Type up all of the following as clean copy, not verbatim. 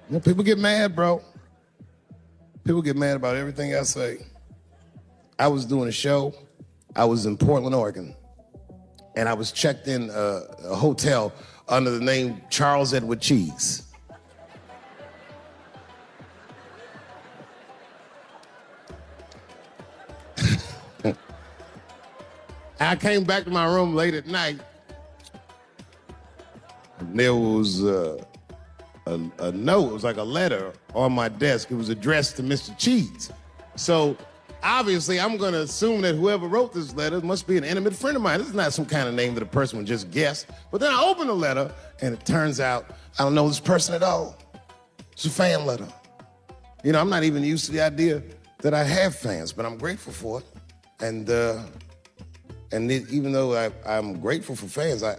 You know, people get mad, bro. People get mad about everything I say. I was doing a show. I was in Portland, Oregon, and I was checked in a hotel under the name Charles Edward Cheese. I came back to my room late at night, and there was a note. It was like a letter on my desk. It was addressed to Mr. Cheese. So obviously, I'm going to assume that whoever wrote this letter must be an intimate friend of mine. This is not some kind of name that a person would just guess. But then I open the letter, and it turns out I don't know this person at all. It's a fan letter. You know, I'm not even used to the idea that I have fans, but I'm grateful for it. And even though I'm grateful for fans, I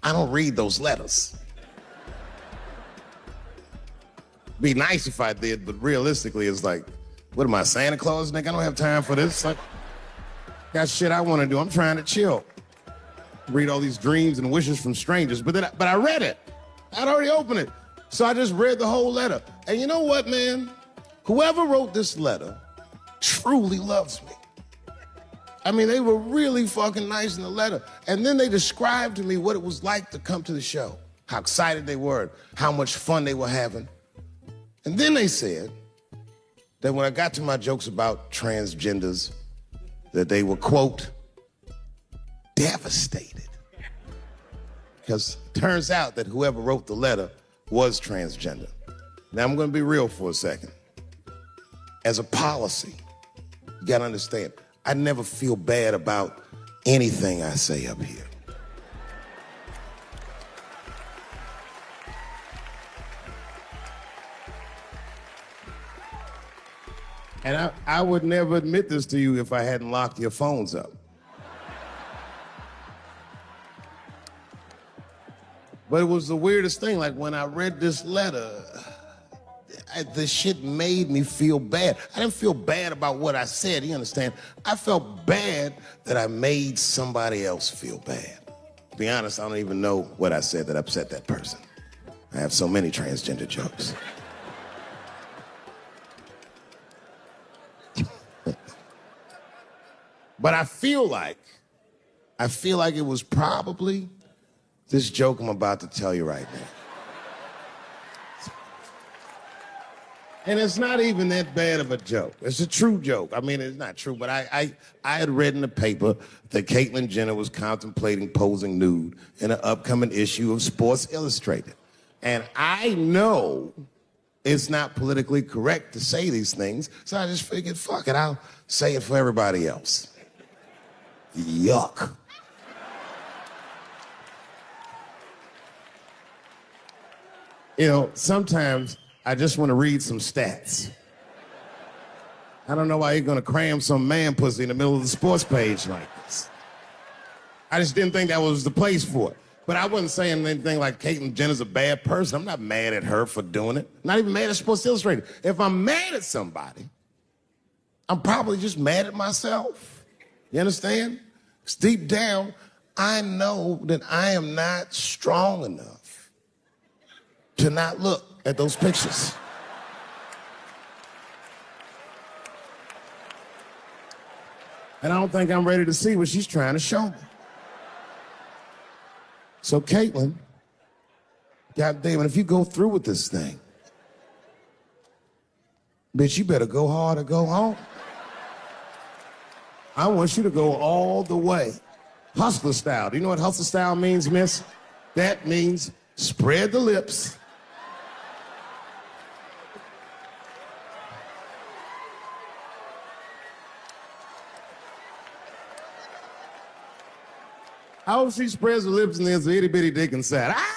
don't read those letters. Be nice if I did, but realistically, it's like, what am I, Santa Claus, nigga? I don't have time for this. Like, got shit I want to do. I'm trying to chill. Read all these dreams and wishes from strangers, but I read it. I'd already opened it. So I just read the whole letter. And you know what, man? Whoever wrote this letter truly loves me. I mean, they were really fucking nice in the letter. And then they described to me what it was like to come to the show, how excited they were, how much fun they were having. And then they said that when I got to my jokes about transgenders, that they were, quote, devastated. Because it turns out that whoever wrote the letter was transgender. Now, I'm going to be real for a second. As a policy, you got to understand, I never feel bad about anything I say up here. And I would never admit this to you if I hadn't locked your phones up. But it was the weirdest thing. Like, when I read this letter, the shit made me feel bad. I didn't feel bad about what I said, you understand? I felt bad that I made somebody else feel bad. To be honest, I don't even know what I said that upset that person. I have so many transgender jokes. But I feel like it was probably this joke I'm about to tell you right now. And it's not even that bad of a joke. It's a true joke. I mean, it's not true, but I had read in the paper that Caitlyn Jenner was contemplating posing nude in an upcoming issue of Sports Illustrated. And I know it's not politically correct to say these things, so I just figured, fuck it, I'll say it for everybody else. Yuck. You know, sometimes I just want to read some stats. I don't know why you're going to cram some man pussy in the middle of the sports page like this. I just didn't think that was the place for it. But I wasn't saying anything like Caitlyn Jenner's a bad person. I'm not mad at her for doing it. Not even mad at Sports Illustrated. If I'm mad at somebody, I'm probably just mad at myself. You understand? 'Cause deep down, I know that I am not strong enough to not look at those pictures. And I don't think I'm ready to see what she's trying to show me. So Caitlyn, goddamn it, if you go through with this thing, bitch, you better go hard or go home. I want you to go all the way. Hustler style. Do you know what hustler style means, miss? That means spread the lips. I hope she spreads her lips and there's an itty bitty dick inside. Ah!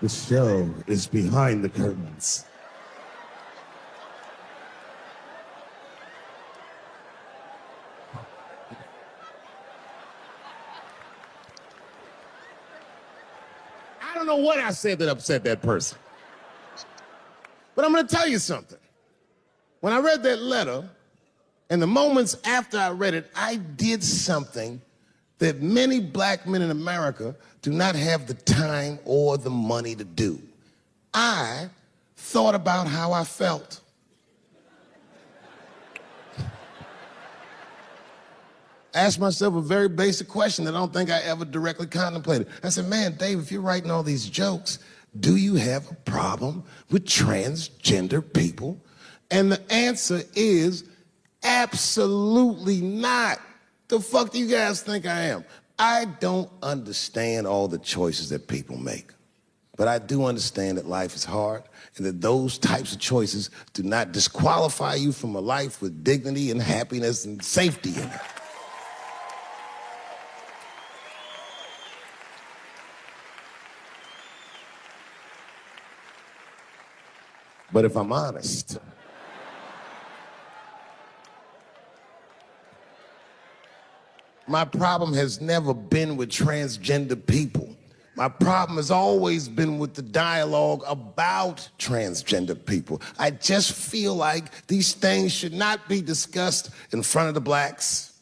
The show is behind the curtains. I don't know what I said that upset that person. But I'm going to tell you something. When I read that letter, and the moments after I read it, I did something that many black men in America do not have the time or the money to do. I thought about how I felt. Asked myself a very basic question that I don't think I ever directly contemplated. I said, man, Dave, if you're writing all these jokes, do you have a problem with transgender people? And the answer is absolutely not. The fuck do you guys think I am? I don't understand all the choices that people make. But I do understand that life is hard and that those types of choices do not disqualify you from a life with dignity and happiness and safety in it. But if I'm honest, my problem has never been with transgender people. My problem has always been with the dialogue about transgender people. I just feel like these things should not be discussed in front of the blacks.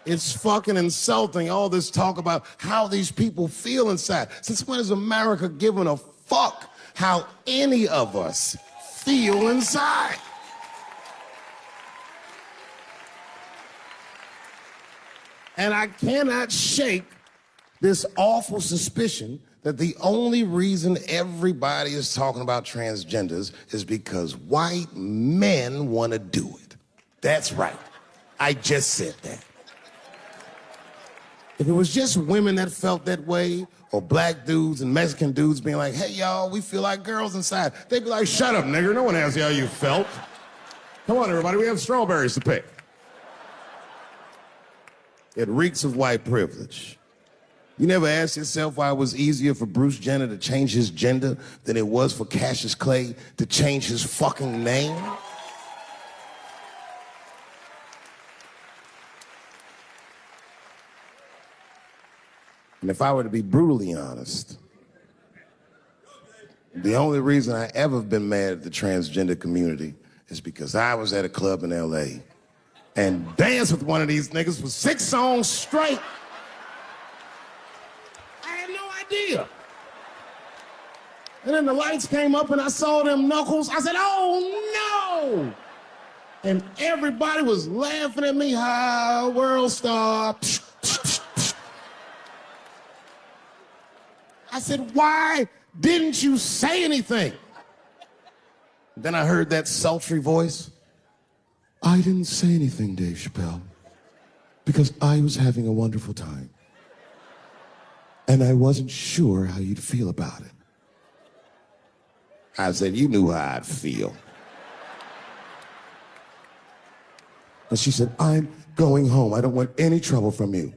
It's fucking insulting, all this talk about how these people feel inside. Since when has America given a fuck how any of us feel inside? And I cannot shake this awful suspicion that the only reason everybody is talking about transgenders is because white men want to do it. That's right. I just said that. If it was just women that felt that way, or black dudes and Mexican dudes being like, hey, y'all, we feel like girls inside, they'd be like, shut up, nigger. No one asked you how you felt. Come on, everybody, we have strawberries to pick. It reeks of white privilege. You never asked yourself why it was easier for Bruce Jenner to change his gender than it was for Cassius Clay to change his fucking name? And if I were to be brutally honest, the only reason I ever been mad at the transgender community is because I was at a club in LA and danced with one of these niggas for 6 songs straight. I had no idea. And then the lights came up and I saw them knuckles. I said, oh no! And everybody was laughing at me, hi, world star. I said, why didn't you say anything? Then I heard that sultry voice. I didn't say anything, Dave Chappelle, because I was having a wonderful time. And I wasn't sure how you'd feel about it. I said, you knew how I'd feel. And she said, I'm going home. I don't want any trouble from you.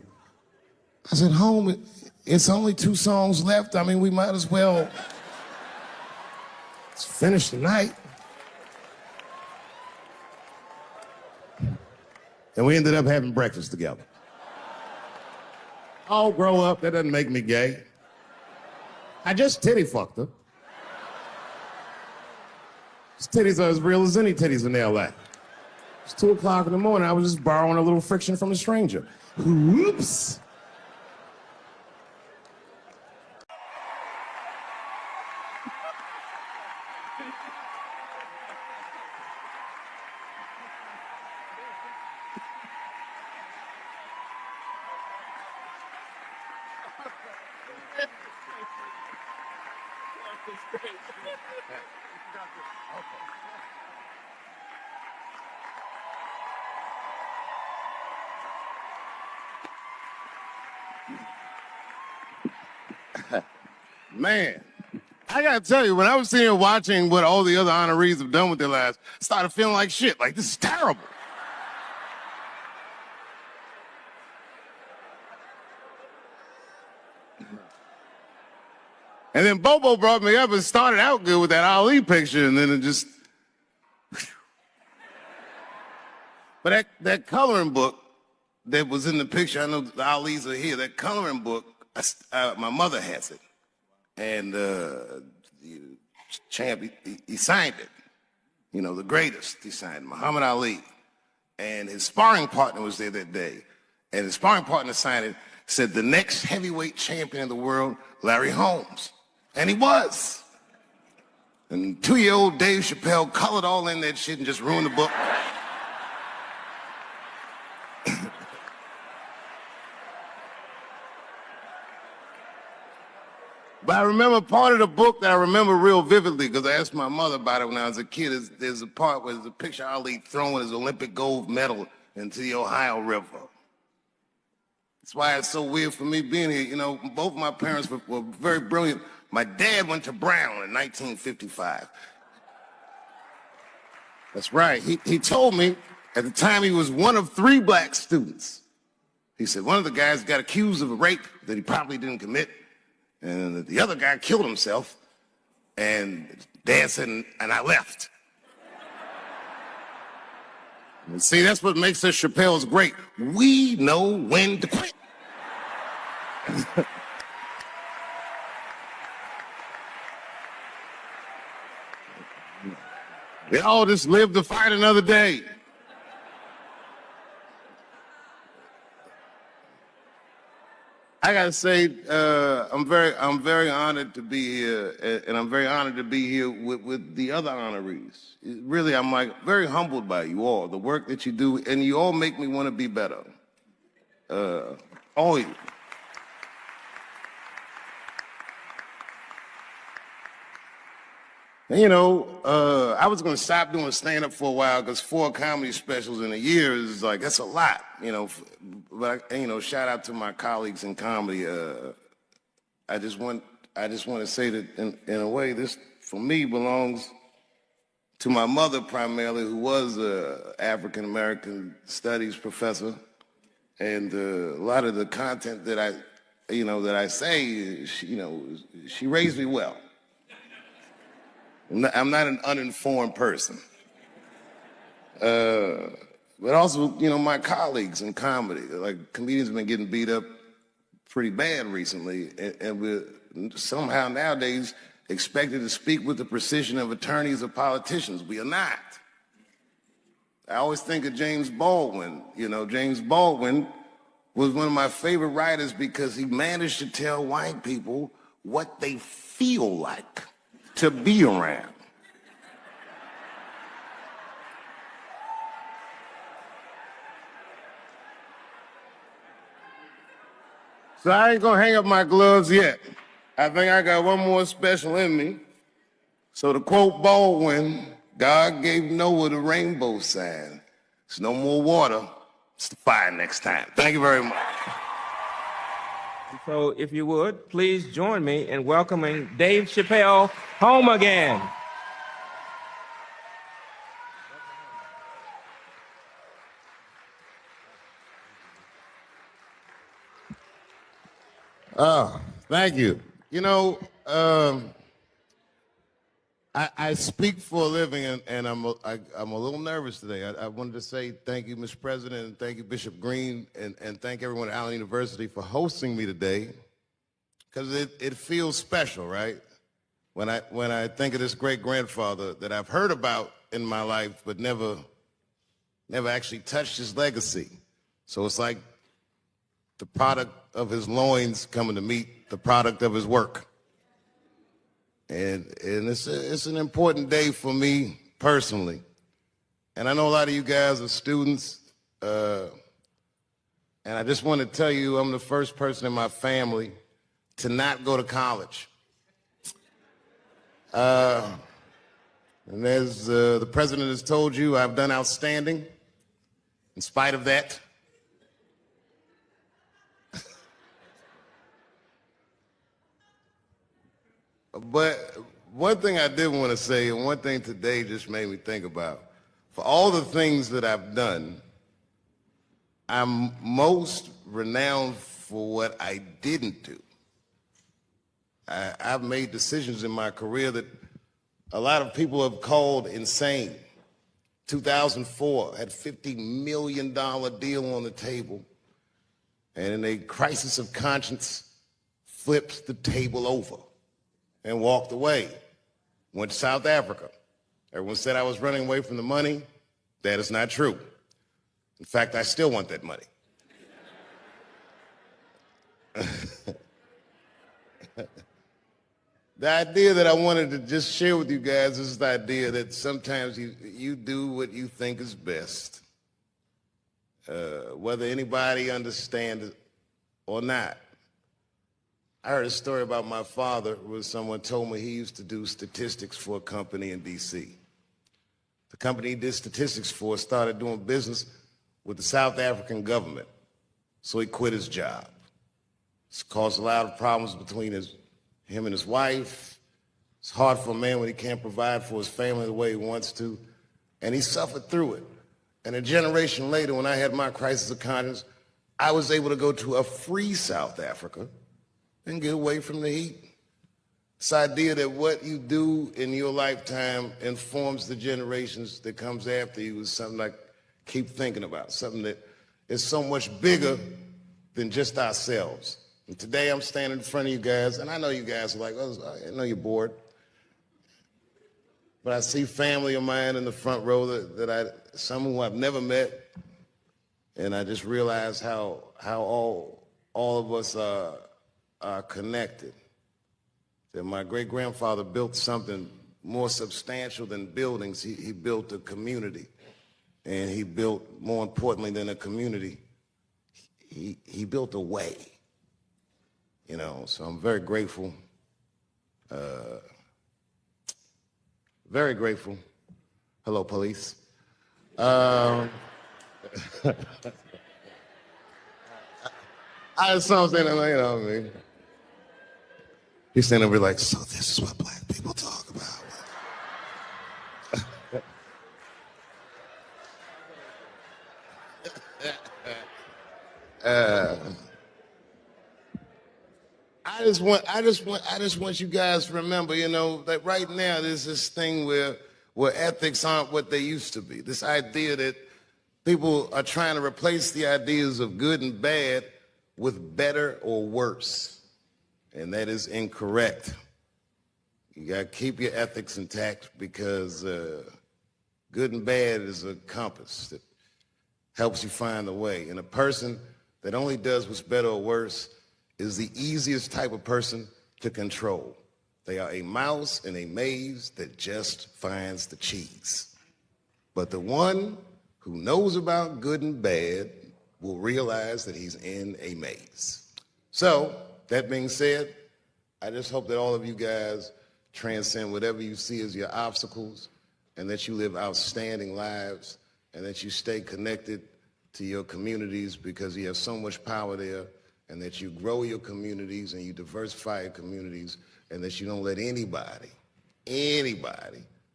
I said, home? It's only 2 songs left. I mean, we might as well finish the night. And we ended up having breakfast together. Oh, grow up. That doesn't make me gay. I just titty fucked her. His titties are as real as any titties in L.A. It's 2 o'clock in the morning. I was just borrowing a little friction from a stranger. Whoops. Man, I gotta tell you, when I was sitting here watching what all the other honorees have done with their lives, I started feeling like shit. Like, this is terrible. And then Bobo brought me up and started out good with that Ali picture, and then it just... But that coloring book that was in the picture, I know the Ali's are here, that coloring book, my mother has it. And the champ, he signed it. You know, the greatest, he signed it, Muhammad Ali. and his sparring partner was there that day. And his sparring partner signed it, said, the next heavyweight champion of the world, Larry Holmes. And he was. And 2-year-old Dave Chappelle colored all in that shit and just ruined the book. But I remember part of the book that I remember real vividly, because I asked my mother about it when I was a kid. There's a part where there's a picture of Ali throwing his Olympic gold medal into the Ohio River. That's why it's so weird for me being here. You know, both my parents were very brilliant. My dad went to Brown in 1955. That's right. He told me at the time he was one of 3 black students. He said one of the guys got accused of a rape that he probably didn't commit, and the other guy killed himself, and Dad said, and I left. And see, that's what makes us Chappelle's great. We know when to quit. They all just live to fight another day. I gotta say, I'm very honored to be here, and I'm very honored to be here with the other honorees. Really, I'm like very humbled by you all, the work that you do, and you all make me want to be better. All of you. And, you know, I was going to stop doing stand-up for a while because 4 comedy specials in a year is like, that's a lot, you know. But, you know, shout out to my colleagues in comedy. I just want to say that in a way, this, for me, belongs to my mother primarily, who was an African-American studies professor. And a lot of the content that I say, she raised me well. I'm not an uninformed person. But also, you know, my colleagues in comedy, like comedians have been getting beat up pretty bad recently, and we're somehow nowadays expected to speak with the precision of attorneys or politicians. We are not. I always think of James Baldwin. You know, James Baldwin was one of my favorite writers because he managed to tell white people what they feel like to be around. So I ain't gonna hang up my gloves yet. I think I got one more special in me. So to quote Baldwin, God gave Noah the rainbow sign. It's no more water, it's the fire next time. Thank you very much. So if you would, please join me in welcoming Dave Chappelle home again. Oh, thank you. You know, I speak for a living, and I'm a little nervous today. I wanted to say thank you, Mr. President, and thank you, Bishop Green, and thank everyone at Allen University for hosting me today, because it feels special, right? When I think of this great-grandfather that I've heard about in my life, but never actually touched his legacy. So it's like the product of his loins coming to meet the product of his work. And it's an important day for me personally. And I know a lot of you guys are students, and I just want to tell you I'm the first person in my family to not go to college. And as the president has told you, I've done outstanding in spite of that. But one thing I did want to say, and one thing today just made me think about, for all the things that I've done, I'm most renowned for what I didn't do. I've made decisions in my career that a lot of people have called insane. 2004, had $50 million deal on the table, and in a crisis of conscience, flipped the table over and walked away. Went to South Africa. Everyone said I was running away from the money. That is not true. In fact, I still want that money. The idea that I wanted to just share with you guys is the idea that sometimes you do what you think is best, whether anybody understands it or not. I heard a story about my father where someone told me he used to do statistics for a company in D.C. The company he did statistics for started doing business with the South African government, so he quit his job. It's caused a lot of problems between him and his wife. It's hard for a man when he can't provide for his family the way he wants to, and he suffered through it. And a generation later, when I had my crisis of conscience, I was able to go to a free South Africa and get away from the heat. This idea that what you do in your lifetime informs the generations that comes after you is something I keep thinking about, something that is so much bigger than just ourselves. And today I'm standing in front of you guys, and I know you guys are like, oh, I know you're bored. But I see family of mine in the front row some who I've never met, and I just realize how all of us are connected. That my great-grandfather built something more substantial than buildings. He built a community, and he built, more importantly than a community, he built a way. You know, so I'm very grateful. Very grateful. Hello, police. I just saw him saying, you know what I mean? He's standing over like, so this is what black people talk about. I just want you guys to remember, you know, that right now there's this thing where ethics aren't what they used to be. This idea that people are trying to replace the ideas of good and bad with better or worse. And that is incorrect. You got to keep your ethics intact because good and bad is a compass that helps you find the way. And a person that only does what's better or worse is the easiest type of person to control. They are a mouse in a maze that just finds the cheese. But the one who knows about good and bad will realize that he's in a maze. So, that being said, I just hope that all of you guys transcend whatever you see as your obstacles and that you live outstanding lives and that you stay connected to your communities because you have so much power there, and that you grow your communities and you diversify your communities, and that you don't let anybody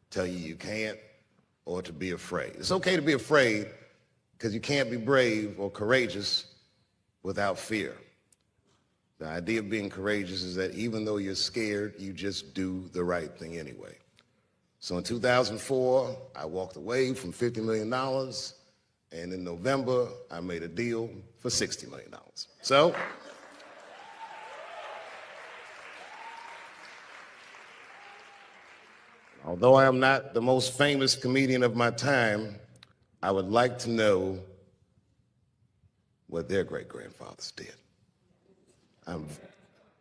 tell you you can't or to be afraid. It's okay to be afraid because you can't be brave or courageous without fear. The idea of being courageous is that even though you're scared, you just do the right thing anyway. So in 2004, I walked away from $50 million, and in November, I made a deal for $60 million. So, although I am not the most famous comedian of my time, I would like to know what their great-grandfathers did.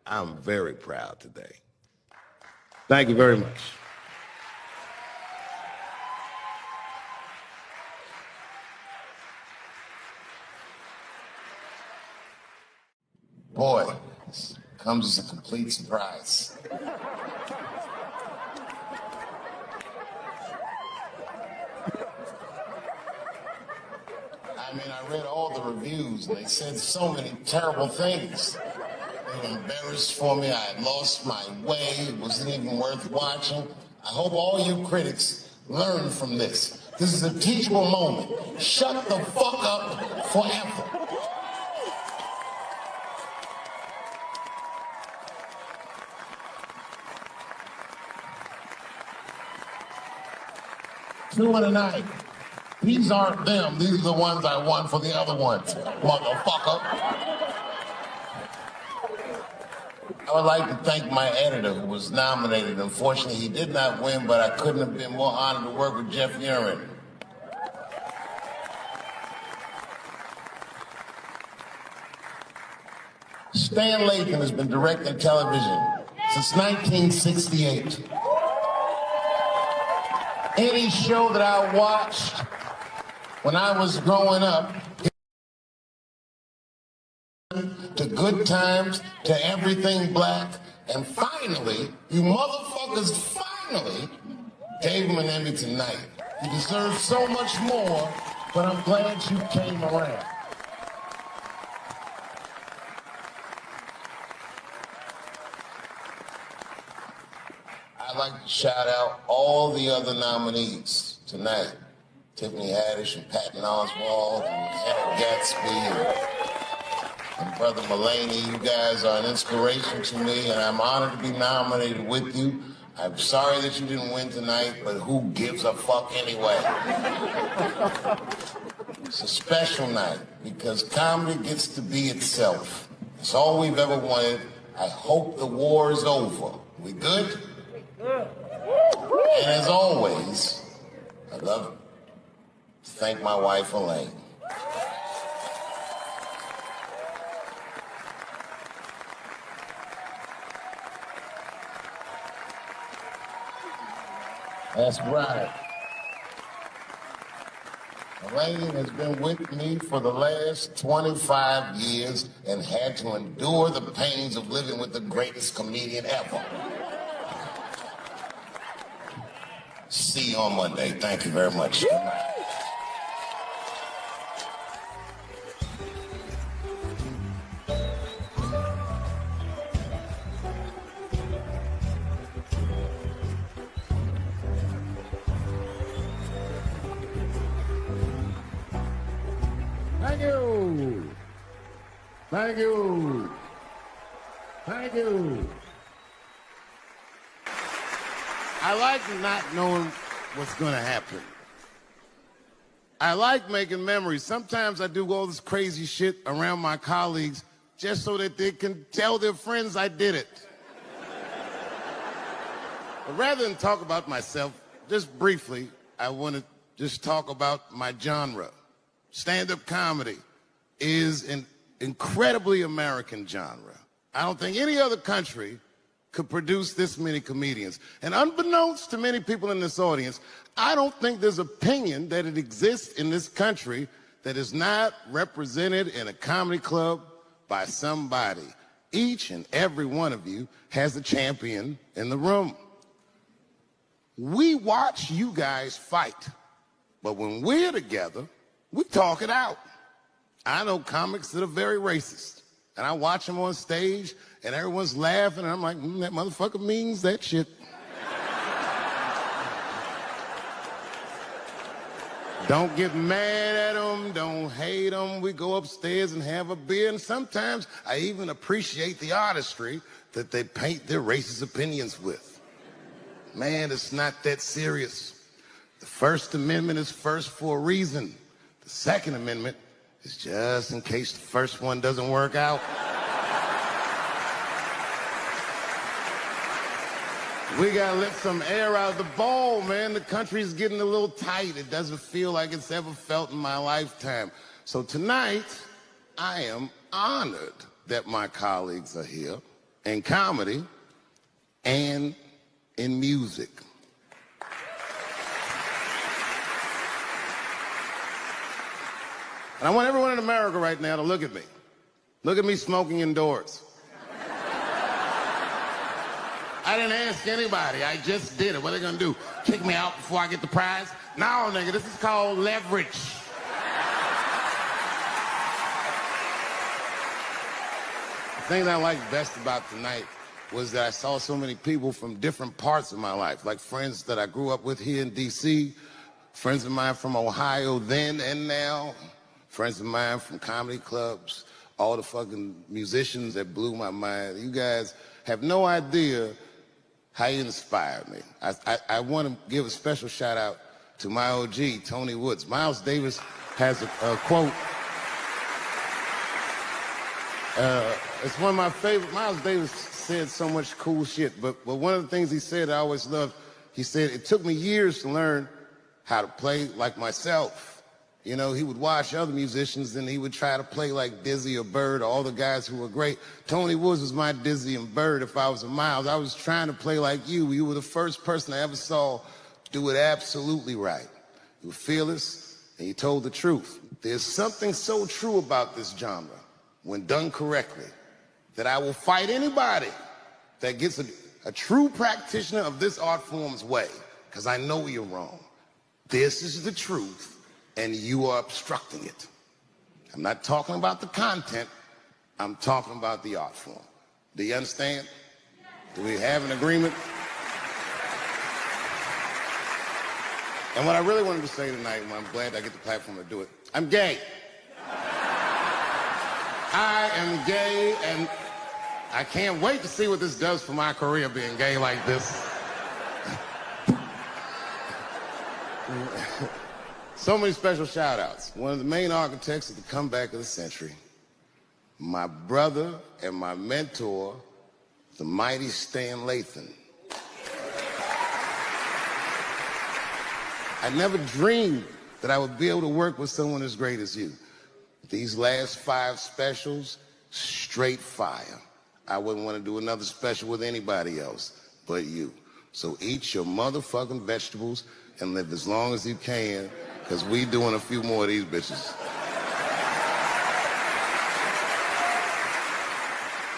I'm very proud today. Thank you very much. Boy, this comes as a complete surprise. I mean, I read all the reviews, and they said so many terrible things. They were embarrassed for me. I had lost my way. It wasn't even worth watching. I hope all you critics learn from this. This is a teachable moment. Shut the fuck up forever. Two and a night. These aren't them. These are the ones I won for the other ones, motherfucker. I would like to thank my editor who was nominated. Unfortunately, he did not win, but I couldn't have been more honored to work with Jeff Urin. Stan Lathan has been directing television since 1968. Any show that I watched when I was growing up, to Good Times, to Everything Black, and finally, you motherfuckers finally gave him an Emmy tonight. You deserve so much more, but I'm glad you came around. I'd like to shout out all the other nominees tonight. Tiffany Haddish and Patton Oswalt and Hannah Gatsby and Brother Mulaney. You guys are an inspiration to me, and I'm honored to be nominated with you. I'm sorry that you didn't win tonight, but who gives a fuck anyway? It's a special night because comedy gets to be itself. It's all we've ever wanted. I hope the war is over. We good? And as always, I love to thank my wife, Elaine. That's right. Elaine has been with me for the last 25 years and had to endure the pains of living with the greatest comedian ever. See you on Monday. Thank you very much. Good night. Thank you. Thank you. Thank you. I like not knowing what's going to happen. I like making memories. Sometimes I do all this crazy shit around my colleagues just so that they can tell their friends I did it. But rather than talk about myself, just briefly, I want to just talk about my genre. Stand-up comedy is an incredibly American genre. I don't think any other country could produce this many comedians. And unbeknownst to many people in this audience, I don't think there's opinion that it exists in this country that is not represented in a comedy club by somebody. Each and every one of you has a champion in the room. We watch you guys fight, but when we're together, we talk it out. I know comics that are very racist, and I watch them on stage, and everyone's laughing, and I'm like, that motherfucker means that shit. Don't get mad at them, don't hate them. We go upstairs and have a beer, and sometimes I even appreciate the artistry that they paint their racist opinions with. Man, it's not that serious. The First Amendment is first for a reason. The Second Amendment is just in case the first one doesn't work out. We gotta let some air out of the ball, man. The country's getting a little tight. It doesn't feel like it's ever felt in my lifetime. So tonight, I am honored that my colleagues are here in comedy and in music. And I want everyone in America right now to look at me. Look at me smoking indoors. I didn't ask anybody. I just did it. What are they gonna do? Kick me out before I get the prize? No, nigga, this is called leverage. The thing that I liked best about tonight was that I saw so many people from different parts of my life, like friends that I grew up with here in D.C., friends of mine from Ohio then and now, friends of mine from comedy clubs, all the fucking musicians that blew my mind. You guys have no idea how you inspired me. I want to give a special shout out to my OG, Tony Woods. Miles Davis has a quote. It's one of my favorite. Miles Davis said so much cool shit, but one of the things he said I always loved, he said, it took me years to learn how to play like myself, You know, he would watch other musicians and he would try to play like Dizzy or Bird or all the guys who were great. Tony Woods was my Dizzy and Bird if I was a Miles. I was trying to play like you. You were the first person I ever saw do it absolutely right. You were fearless and you told the truth. There's something so true about this genre, when done correctly, that I will fight anybody that gets a true practitioner of this art form's way, because I know you're wrong. This is the truth. And you are obstructing it. I'm not talking about the content, I'm talking about the art form. Do you understand? Do we have an agreement? And what I really wanted to say tonight, and I'm glad I get the platform to do it, I'm gay. I am gay, and I can't wait to see what this does for my career, being gay like this. So many special shout-outs. One of the main architects of the comeback of the century, my brother and my mentor, the mighty Stan Lathan. I never dreamed that I would be able to work with someone as great as you. These last 5 specials, straight fire. I wouldn't want to do another special with anybody else but you. So eat your motherfucking vegetables and live as long as you can, because we doing a few more of these bitches.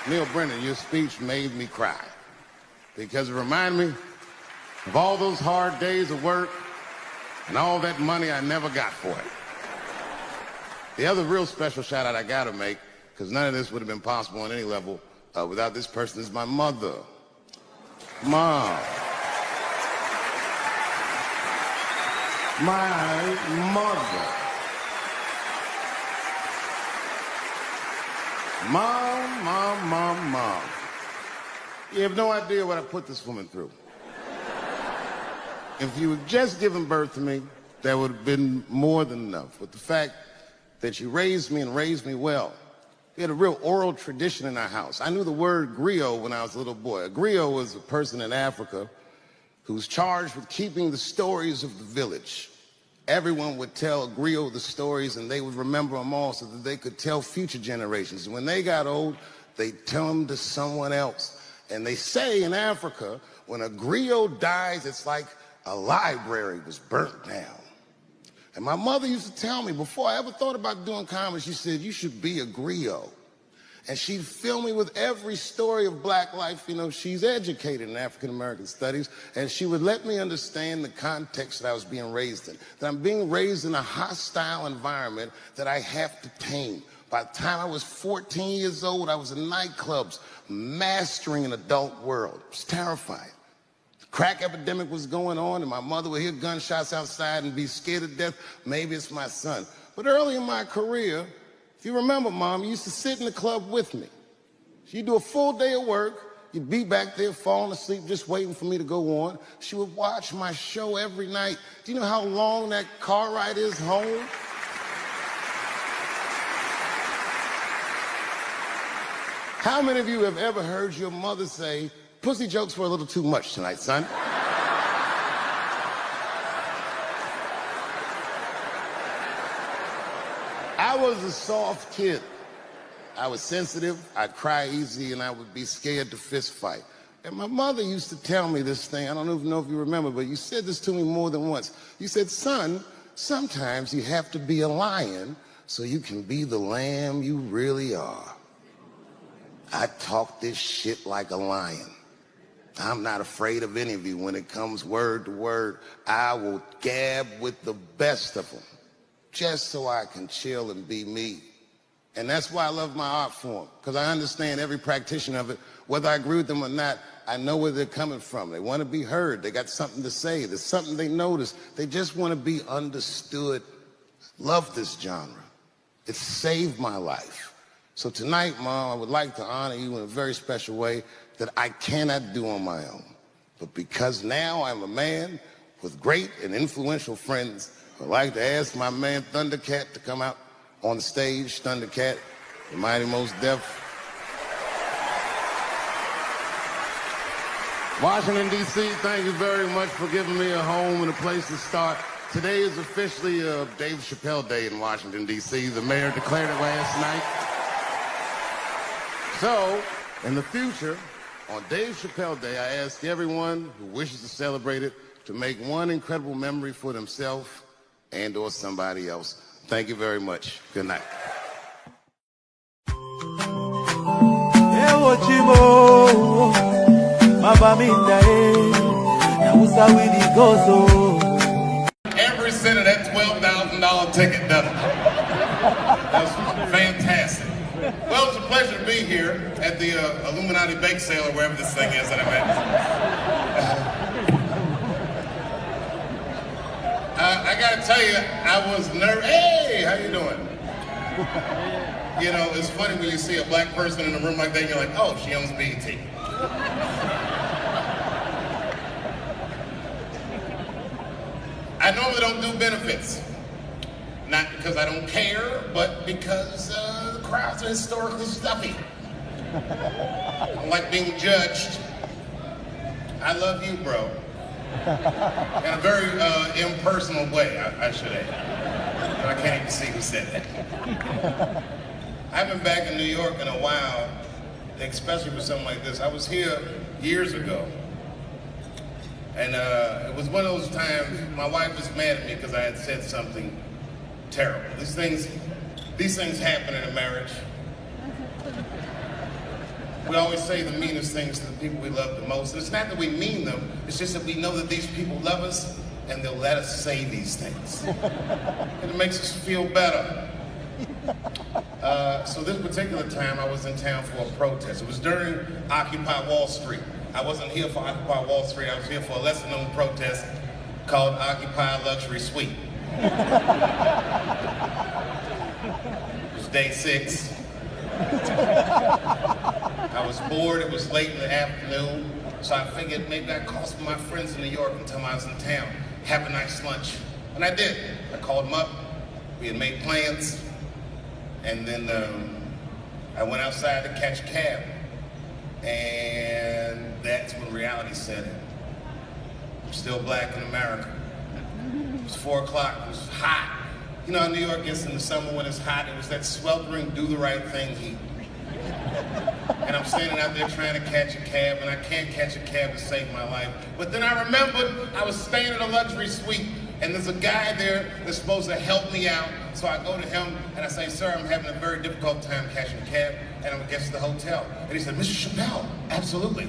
Neil Brennan, your speech made me cry, because it reminded me of all those hard days of work and all that money I never got for it. The other real special shout out I gotta make, because none of this would have been possible on any level without this person, is my mother. Mom. My mother. Mom. You have no idea what I put this woman through. If you had just given birth to me, that would have been more than enough. But the fact that you raised me and raised me well, we had a real oral tradition in our house. I knew the word griot when I was a little boy. A griot was a person in Africa who's charged with keeping the stories of the village. Everyone would tell a griot the stories, and they would remember them all so that they could tell future generations. And when they got old, they'd tell them to someone else. And they say in Africa, when a griot dies, it's like a library was burnt down. And my mother used to tell me, before I ever thought about doing comedy, she said, you should be a griot. And she'd fill me with every story of black life. You know, she's educated in African-American studies, and she would let me understand the context that I was being raised in, that I'm being raised in a hostile environment that I have to tame. By the time I was 14 years old, I was in nightclubs, mastering an adult world. It was terrifying. The crack epidemic was going on, and my mother would hear gunshots outside and be scared to death. Maybe it's my son. But early in my career, if you remember, Mom, you used to sit in the club with me. She'd do a full day of work. You'd be back there falling asleep, just waiting for me to go on. She would watch my show every night. Do you know how long that car ride is home? How many of you have ever heard your mother say, pussy jokes were a little too much tonight, son? I was a soft kid. I was sensitive, I'd cry easy, and I would be scared to fist fight. And my mother used to tell me this thing, I don't even know if you remember, but you said this to me more than once. You said, son, sometimes you have to be a lion so you can be the lamb you really are. I talk this shit like a lion. I'm not afraid of any of you. When it comes word to word, I will gab with the best of them, just so I can chill and be me. And that's why I love my art form, because I understand every practitioner of it. Whether I agree with them or not, I know where they're coming from. They want to be heard. They got something to say. There's something they notice. They just want to be understood. Love this genre. It saved my life. So tonight, Mom, I would like to honor you in a very special way that I cannot do on my own. But because now I'm a man with great and influential friends, I'd like to ask my man Thundercat to come out on the stage. Thundercat, the mighty Most Def. Washington, D.C., thank you very much for giving me a home and a place to start. Today is officially Dave Chappelle Day in Washington, D.C. The mayor declared it last night. So, in the future, on Dave Chappelle Day, I ask everyone who wishes to celebrate it to make one incredible memory for themselves and or somebody else. Thank you very much. Good night. Every cent of that $12,000 ticket done. That was fantastic. Well, it's a pleasure to be here at the Illuminati bake sale or wherever this thing is that I'm at. I gotta tell you, I was nervous. Hey, how you doing? You know, it's funny when you see a black person in a room like that, you're like, oh, she owns BET. I normally don't do benefits. Not because I don't care, but because the crowds are historically stuffy. I don't like being judged. I love you, bro. In a very impersonal way, I should add. But I can't even see who said that. I haven't been back in New York in a while, especially for something like this. I was here years ago. And it was one of those times my wife was mad at me because I had said something terrible. These things happen in a marriage. We always say the meanest things to the people we love the most. And it's not that we mean them, it's just that we know that these people love us and they'll let us say these things. And it makes us feel better. So this particular time I was in town for a protest. It was during Occupy Wall Street. I wasn't here for Occupy Wall Street, I was here for a lesser known protest called Occupy Luxury Suite. It was day 6. I was bored, it was late in the afternoon, so I figured maybe I'd call some of my friends in New York and tell them I was in town, have a nice lunch. And I did. I called them up, we had made plans, and then I went outside to catch a cab. And that's when reality set in. I'm still black in America. It was 4 o'clock, it was hot. You know how New York gets in the summer when it's hot? It was that sweltering, do the right thing heat. And I'm standing out there trying to catch a cab, and I can't catch a cab to save my life. But then I remembered I was staying at a luxury suite, and there's a guy there that's supposed to help me out. So I go to him, and I say, sir, I'm having a very difficult time catching a cab, and I'm gonna get to the hotel. And he said, Mr. Chappelle, absolutely.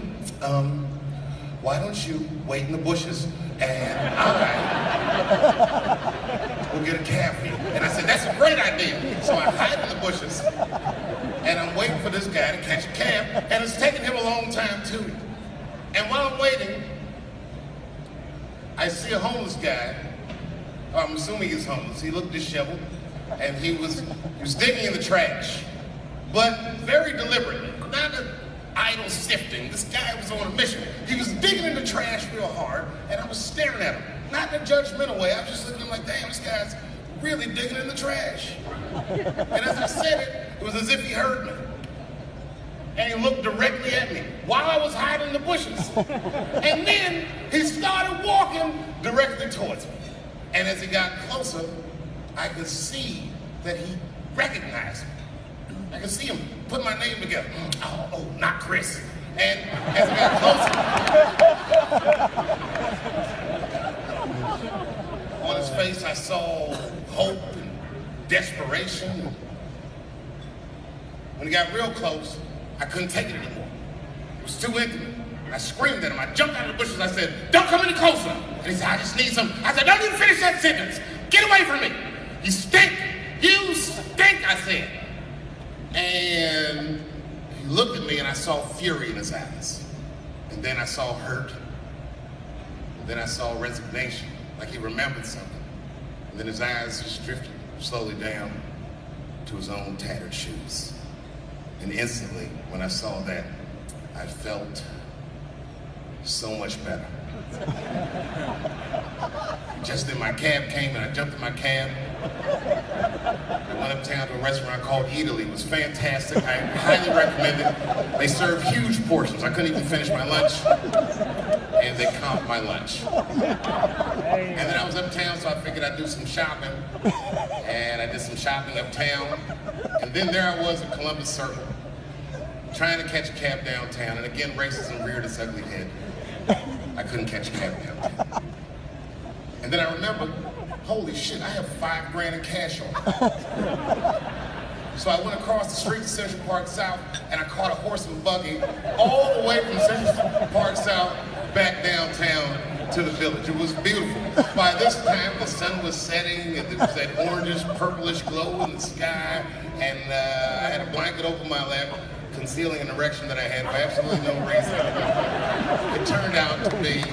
Why don't you wait in the bushes, and I will get a cab for you. And I said, that's a great idea. So I hide in the bushes, and I'm waiting for this guy to catch a cab, and it's taking him a long time too. And while I'm waiting, I see a homeless guy. I'm assuming he's homeless. He looked disheveled, and he was digging in the trash, but very deliberately, not an idle sifting. This guy was on a mission. He was digging in the trash real hard, and I was staring at him, not in a judgmental way. I was just looking at him like, damn, this guy's really digging in the trash. And as I said it, it was as if he heard me. And he looked directly at me while I was hiding in the bushes. And then he started walking directly towards me. And as he got closer, I could see that he recognized me. I could see him put my name together. Oh, not Chris. And as he got closer, on his face I saw hope and desperation. When he got real close, I couldn't take it anymore. It was too intimate. I screamed at him. I jumped out of the bushes. I said, don't come any closer. And he said, I just need some. I said, don't even finish that sentence. Get away from me. You stink. You stink, I said. And he looked at me and I saw fury in his eyes. And then I saw hurt. And then I saw resignation, like he remembered something. And then his eyes just drifted slowly down to his own tattered shoes. And instantly, when I saw that, I felt so much better. Just then my cab came and I jumped in my cab. I went uptown to a restaurant called Italy. It was fantastic. I highly recommend it. They served huge portions. I couldn't even finish my lunch. And they comped my lunch. And then I was uptown, so I figured I'd do some shopping. And I did some shopping uptown. And then there I was at Columbus Circle, trying to catch a cab downtown. And again, racism reared its ugly head. I couldn't catch a cab downtown. And then I remembered, holy shit, I have $5 grand in cash on me. So I went across the street to Central Park South and I caught a horse and buggy all the way from Central Park South back downtown to the village. It was beautiful. By this time, the sun was setting and there was that orangish, purplish glow in the sky, and I had a blanket over my lap, concealing an erection that I had for absolutely no reason. It turned out to be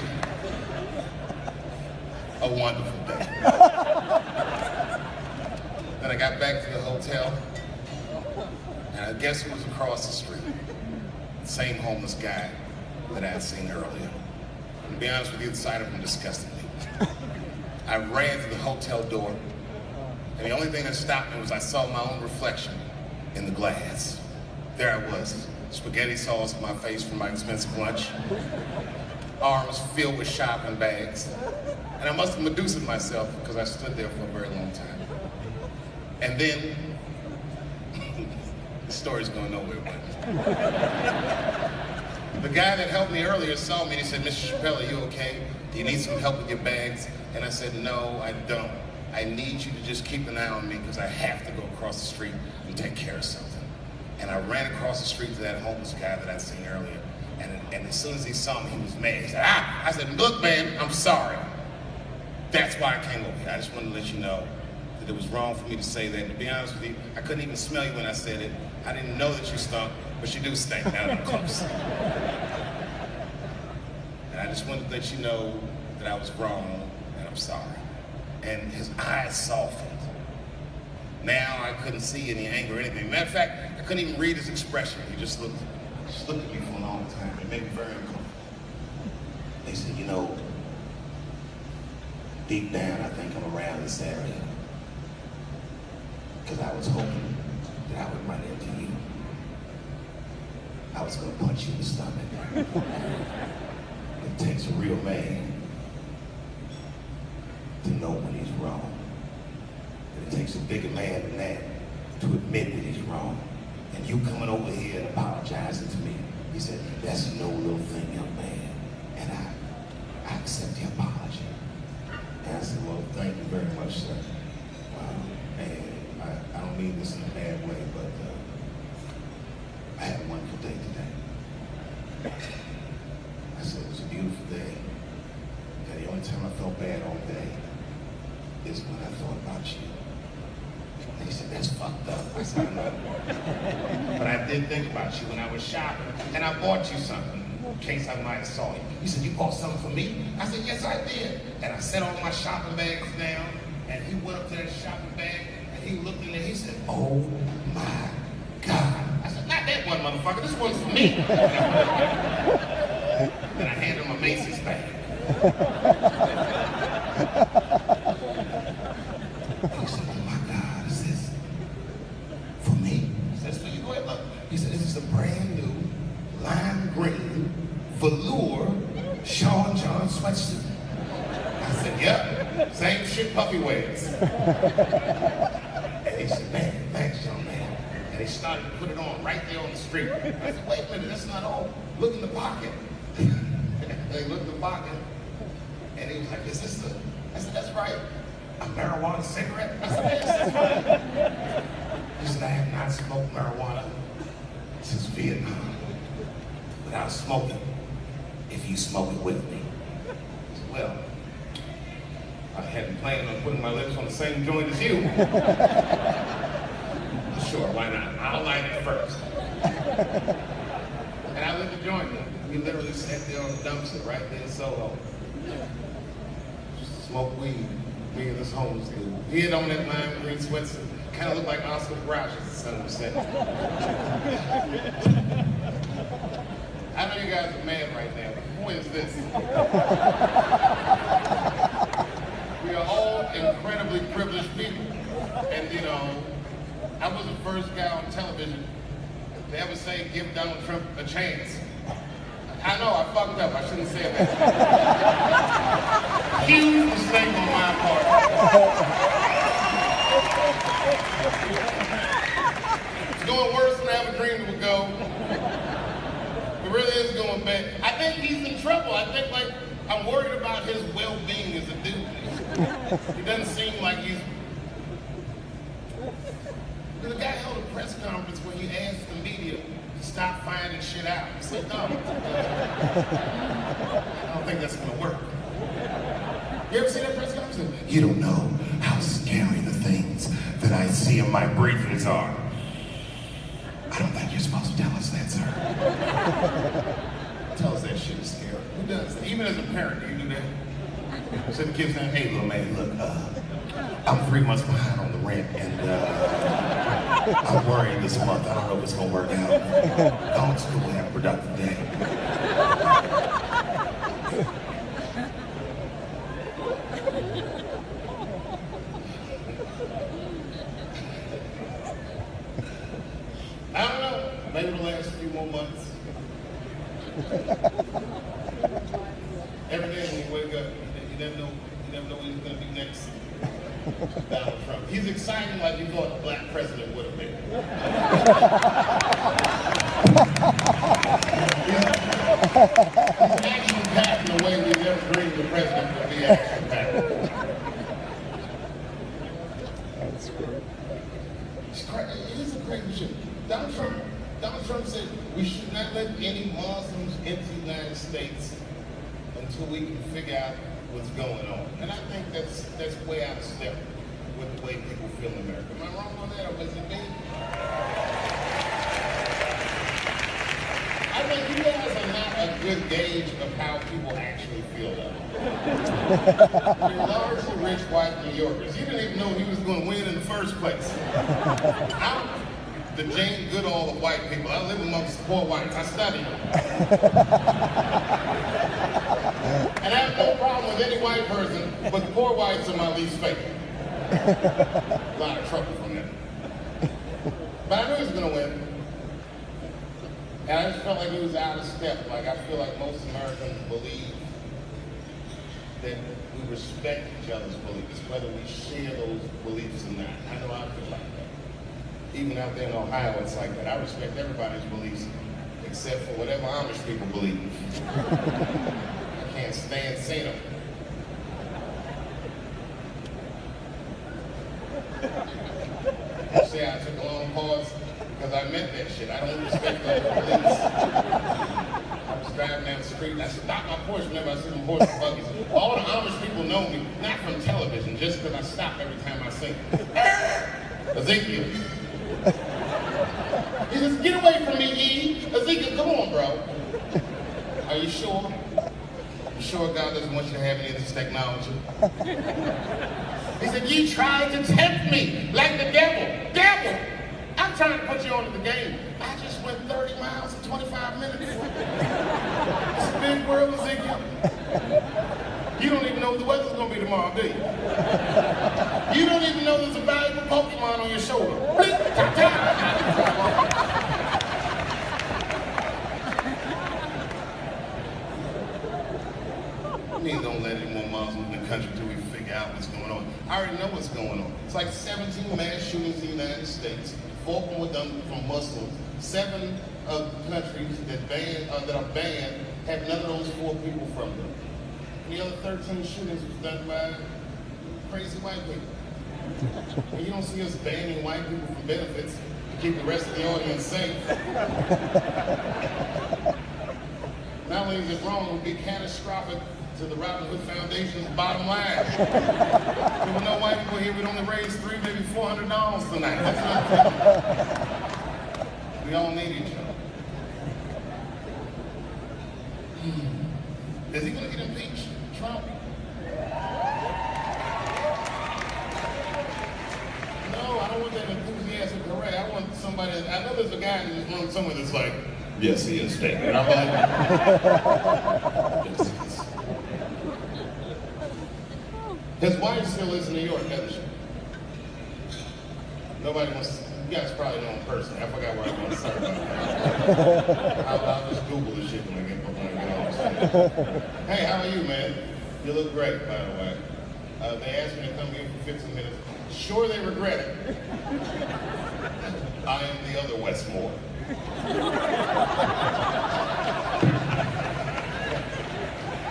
a wonderful day. Then I got back to the hotel, and I guess who was across the street? The same homeless guy that I had seen earlier. And to be honest with you, the sight of him disgusted me. I ran to the hotel door, and the only thing that stopped me was I saw my own reflection in the glass. There I was, spaghetti sauce on my face from my expensive lunch, arms filled with shopping bags. And I must have Medusa'd myself because I stood there for a very long time. And then, the story's going nowhere, but the guy that helped me earlier saw me and he said, Mr. Chappelle, are you okay? Do you need some help with your bags? And I said, no, I don't. I need you to just keep an eye on me because I have to go across the street and take care of something. And I ran across the street to that homeless guy that I'd seen earlier. And as soon as he saw me, he was mad. He said, I said, look, man, I'm sorry. That's why I came over here. I just wanted to let you know that it was wrong for me to say that. And to be honest with you, I couldn't even smell you when I said it. I didn't know that you stunk, but you do stink now that I'm close. And I just wanted to let you know that I was wrong and I'm sorry. And his eyes softened. Now I couldn't see any anger or anything. Matter of fact, I couldn't even read his expression. He just looked at me for a long time. It made me very uncomfortable. He said, you know, deep down, I think I'm around this area. Because I was hoping that I would run into you. I was gonna punch you in the stomach. It takes a real man to know when he's wrong. And it takes a bigger man than that to admit that he's wrong. And you coming over here and apologizing to me, he said, that's no little thing, young man. And I accept the apology. And I said, well, thank you very much, sir. And I don't mean this in a bad way, but I had a wonderful day today. I said, it was a beautiful day. And the only time I felt bad all day is when I thought about you. And he said, that's fucked up. I said, I know. But I did think about you when I was shopping, and I bought you something in case I might have saw you. He said, you bought something for me? I said, yes, I did. And I set all my shopping bags down, and he went up to that shopping bag, and he looked in there, he said, oh my God. I said, not that one, motherfucker, this one's for me. Then I handed him a Macy's bag. He said, oh my God, is this for me? He says, for you, go ahead, look. He said, this is a brand new lime green velour Sean John sweatsuit. I said, yep, same shit Puffy wears. And he said, man, thanks, young man. And he started to put it on right there on the street. I said, wait a minute, that's not all. Look in the pocket. They looked in the pocket, and he was like, is this the, I said, that's right. A marijuana cigarette? I said, yes, that's right. He said, I have not smoked marijuana since Vietnam without smoking, if you smoke it with me. I said, well, I hadn't planned on putting my lips on the same joint as you. Sure, why not? I'll light it first. And I lit the joint. We literally sat there on the dumpster right there in Soho. Just smoke weed, me and this homeless dude. He had on that lime green sweatsuit. Kind of looked like Oscar Grouch as the sun was setting. I know you guys are mad right now, but the point is this. We incredibly privileged people. And you know, I was the first guy on television to ever say, give Donald Trump a chance. I know, I fucked up, I shouldn't say that. Huge mistake on my part. It's going worse than I ever dreamed it would go. It really is going bad. I think he's in trouble. I think, like, I'm worried about his well-being as a dude. He doesn't seem like he's... The guy held a press conference where he asked the media to stop finding shit out. It's like, no, I don't think that's gonna work. You ever see that press conference? You don't know how scary the things that I see in my briefings are. I don't think you're supposed to tell us that, sir. Tell us that shit is scary. Who does that? Even as a parent, do you do that? So the kids saying, hey, little man, look, I'm 3 months behind on the rent, and I'm worrying this month. I don't know if it's gonna work out. Go to school and have a productive day. I don't know. Maybe the last few more months. Every day when you wake up, you never know what he's gonna be next. Donald Trump. He's exciting like you thought a black president would have been. He's action-packed in a way we never dreamed the president would be action-packed. That's great. It is a crazy shit. Donald Trump said we should not let any Muslims into the United States until we can figure out what's going on. And I think that's way out of step with the way people feel in America. Am I wrong on that, or was it me? I think you guys are not a good gauge of how people actually feel about it. You're largely rich white New Yorkers. You didn't even know he was going to win in the first place. I'm the Jane Goodall of white people. I live amongst poor whites. I study them. And I have no problem with any white person, but poor whites are my least favorite. A lot of trouble from them. But I knew he was going to win. And I just felt like he was out of step. Like, I feel like most Americans believe that we respect each other's beliefs, whether we share those beliefs or not. I know I feel like that. Even out there in Ohio, it's like that. I respect everybody's beliefs, except for whatever Amish people believe. I can't stand seeing them. See, I took a long pause because I meant that shit. I don't respect other beliefs. I was driving down the street and I stopped my Porsche whenever I see them horse and buggies. All the Amish people know me, not from television, just because I stop every time I see them. Ezekiel. He says, get away from me, E. Ezekiel, come on, bro. Are you sure? You sure God doesn't want you to have any of this technology? He said, you tried to tempt me like the devil. Devil! I'm trying to put you onto the game. I just went 30 miles in 25 minutes. It's a big world, Ezekiel. You don't even know what the weather's going to be tomorrow, do you? You don't even know there's a valuable Pokemon on your shoulder. I mean, don't let any more Muslims in the country until we figure out what's going on. I already know what's going on. It's like 17 mass shootings in the United States. 4 of them were done from Muslims. 7 of the countries that are banned have none of those 4 people from them. The other 13 shootings was done by crazy white people. And you don't see us banning white people from benefits to keep the rest of the audience safe. Not only is it wrong, it would be catastrophic to the Robin Hood Foundation's bottom line. If there were no white people here, we'd only raise $300, maybe $400 tonight. That's not we all need each other. Is he going to get impeached? Trump? No, I don't want that enthusiastic hooray. I want somebody, I know there's a guy in this room somewhere that's like, yes, he is state. And I'm like, yes, he is. His wife still lives in New York, doesn't she? Nobody wants to, you guys probably know him personally. I forgot where I was. Sorry about that. I'll just Google the shit when I get off stage. Hey, how are you, man? You look great, by the way. They asked me to come here for 15 minutes. Sure, they regret it. I am the other Westmore.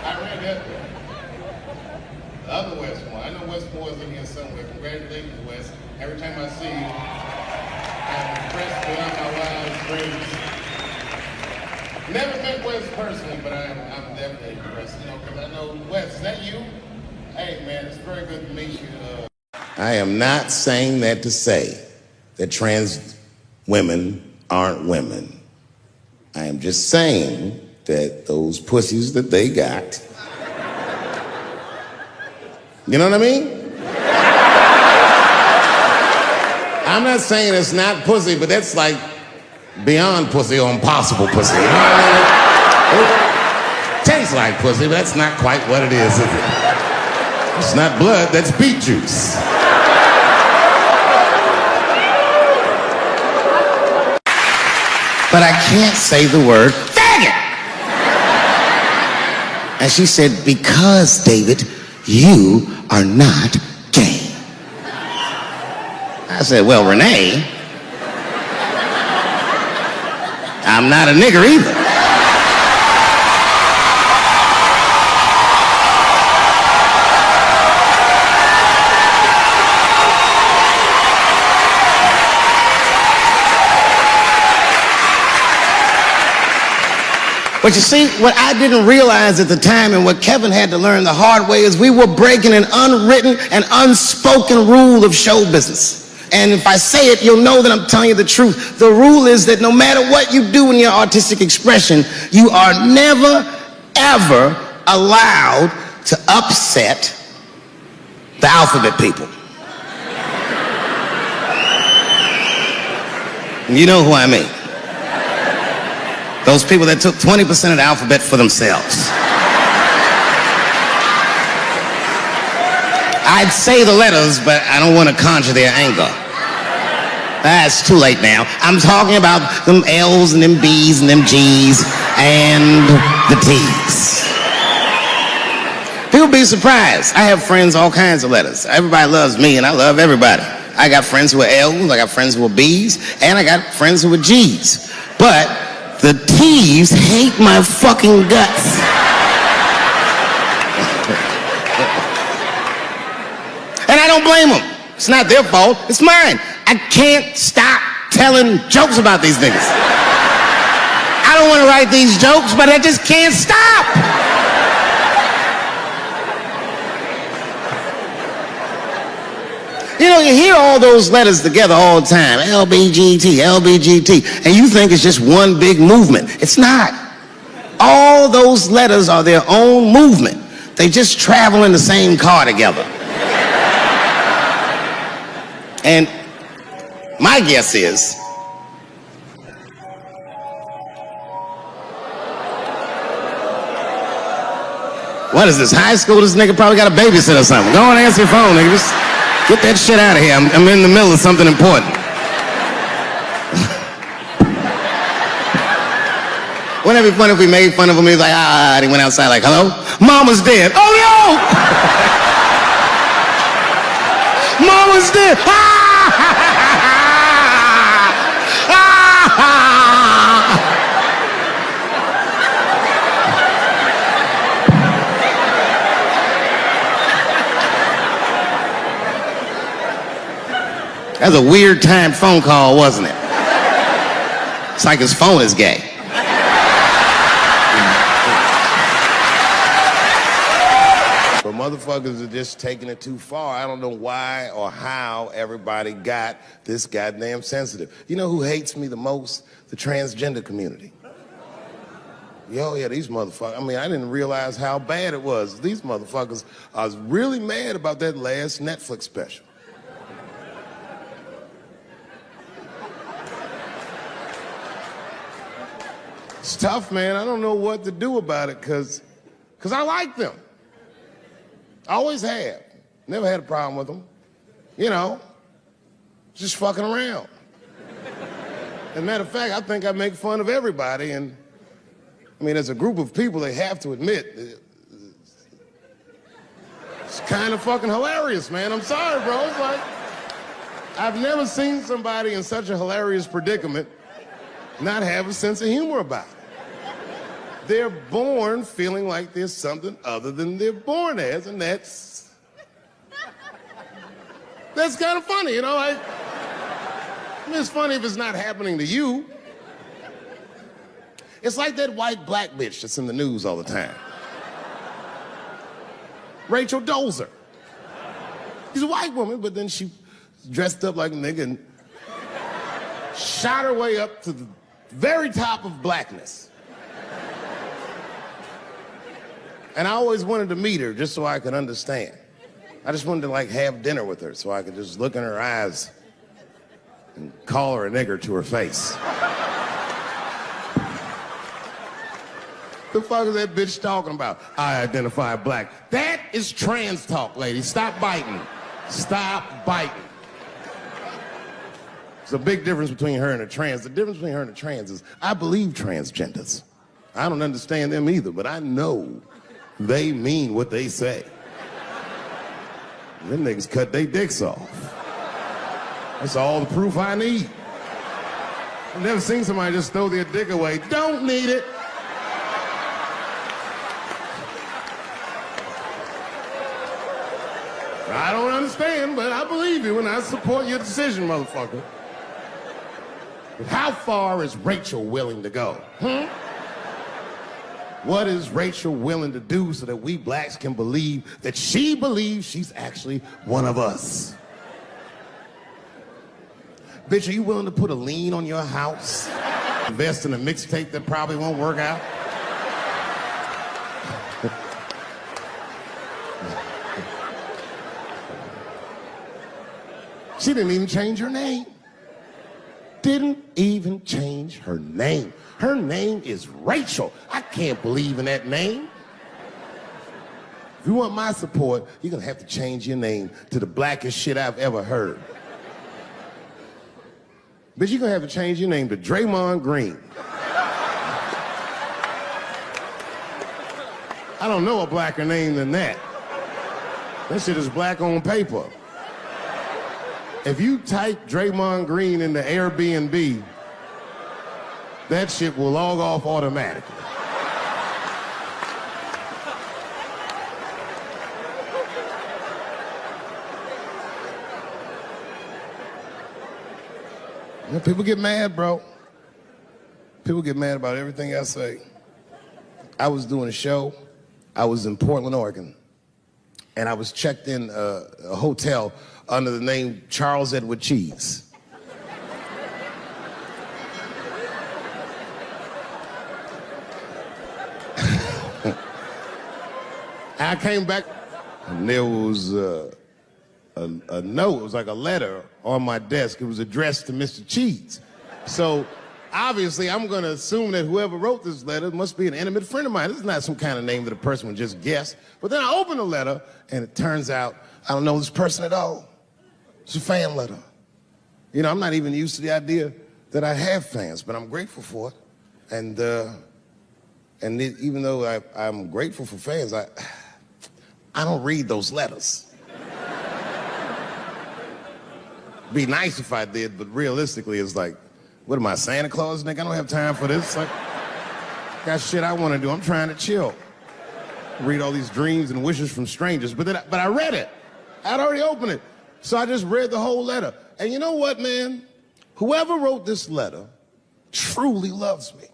I read that one. The other Westmore. I know Westmore's in here somewhere. Congratulations, Wes. Every time I see you, I'm impressed beyond my wildest dreams. Never met Wes personally, but I'm definitely impressed. You know, because I know, Wes, is that you? Hey, man, it's very good to meet you. I am not saying that to say that trans women aren't women. I am just saying that those pussies that they got, you know what I mean? I'm not saying it's not pussy, but that's like beyond pussy or impossible pussy. You know what I mean? It tastes like pussy, but that's not quite what it is it? It's not blood, that's beet juice. But I can't say the word faggot. And she said, because, David, you are not gay. I said, well, Renee, I'm not a nigger either. But you see, what I didn't realize at the time and what Kevin had to learn the hard way is we were breaking an unwritten and unspoken rule of show business. And if I say it, you'll know that I'm telling you the truth. The rule is that no matter what you do in your artistic expression, you are never, ever allowed to upset the alphabet people. You know who I mean. Those people that took 20% of the alphabet for themselves. I'd say the letters, but I don't want to conjure their anger. It's too late now. I'm talking about them L's and them B's and them G's and the T's. People be surprised. I have friends, all kinds of letters. Everybody loves me and I love everybody. I got friends who are L's, I got friends who are B's, and I got friends who are G's. But the T's hate my fucking guts. And I don't blame them. It's not their fault, it's mine. I can't stop telling jokes about these niggas. I don't want to write these jokes, but I just can't stop. You know, you hear all those letters together all the time, LBGT, LBGT, and you think it's just one big movement. It's not. All those letters are their own movement. They just travel in the same car together. And my guess is, what is this, high school? This nigga probably got a babysitter or something. Go on and answer your phone, nigga. Just get that shit out of here. I'm in the middle of something important. Wouldn't it be funny if we made fun of him? He's like, and he went outside like, hello? Mama's dead. Oh no! Mama's dead. That was a weird timed phone call, wasn't it? It's like his phone is gay. But motherfuckers are just taking it too far. I don't know why or how everybody got this goddamn sensitive. You know who hates me the most? The transgender community. Yo, yeah, these motherfuckers. I mean, I didn't realize how bad it was. These motherfuckers are really mad about that last Netflix special. It's tough, man. I don't know what to do about it because I like them. I always have. Never had a problem with them. You know, just fucking around. As a matter of fact, I think I make fun of everybody, and I mean, as a group of people, they have to admit, it's kind of fucking hilarious, man. I'm sorry, bro. It's like, I've never seen somebody in such a hilarious predicament not have a sense of humor about it. They're born feeling like there's something other than they're born as, and that's kind of funny, you know? I mean, it's funny if it's not happening to you. It's like that white black bitch that's in the news all the time. Rachel Dolezal. She's a white woman, but then she dressed up like a nigga and shot her way up to the very top of blackness. And I always wanted to meet her just so I could understand. I just wanted to like have dinner with her so I could just look in her eyes and call her a nigger to her face. The fuck is that bitch talking about? I identify black. That is trans talk, lady. Stop biting. Stop biting. There's a big difference between her and a trans. The difference between her and a trans is I believe transgenders. I don't understand them either, but I know they mean what they say. Them niggas cut their dicks off. That's all the proof I need. I've never seen somebody just throw their dick away. Don't need it. I don't understand, but I believe you and I support your decision, motherfucker. But how far is Rachel willing to go? What is Rachel willing to do so that we blacks can believe that she believes she's actually one of us? Bitch, are you willing to put a lien on your house? Invest in a mixtape that probably won't work out? She didn't even change her name. Didn't even change her name. Her name is Rachel. I can't believe in that name. If you want my support, you're gonna have to change your name to the blackest shit I've ever heard. Bitch, you're gonna have to change your name to Draymond Green. I don't know a blacker name than that. That shit is black on paper. If you type Draymond Green into Airbnb, that shit will log off automatically. You know, people get mad, bro. People get mad about everything I say. I was doing a show. I was in Portland, Oregon, and I was checked in a hotel under the name Charles Edward Cheese. I came back, and there was a note. It was like a letter on my desk. It was addressed to Mr. Cheese. So obviously, I'm going to assume that whoever wrote this letter must be an intimate friend of mine. This is not some kind of name that a person would just guess. But then I open the letter, and it turns out I don't know this person at all. It's a fan letter. You know, I'm not even used to the idea that I have fans, but I'm grateful for it. And even though I'm grateful for fans, I don't read those letters. Be nice if I did, but realistically, it's like, what am I, Santa Claus, nigga? I don't have time for this. Like, got shit I want to do. I'm trying to chill. Read all these dreams and wishes from strangers, but I read it. I'd already opened it. So I just read the whole letter. And you know what, man? Whoever wrote this letter truly loves me.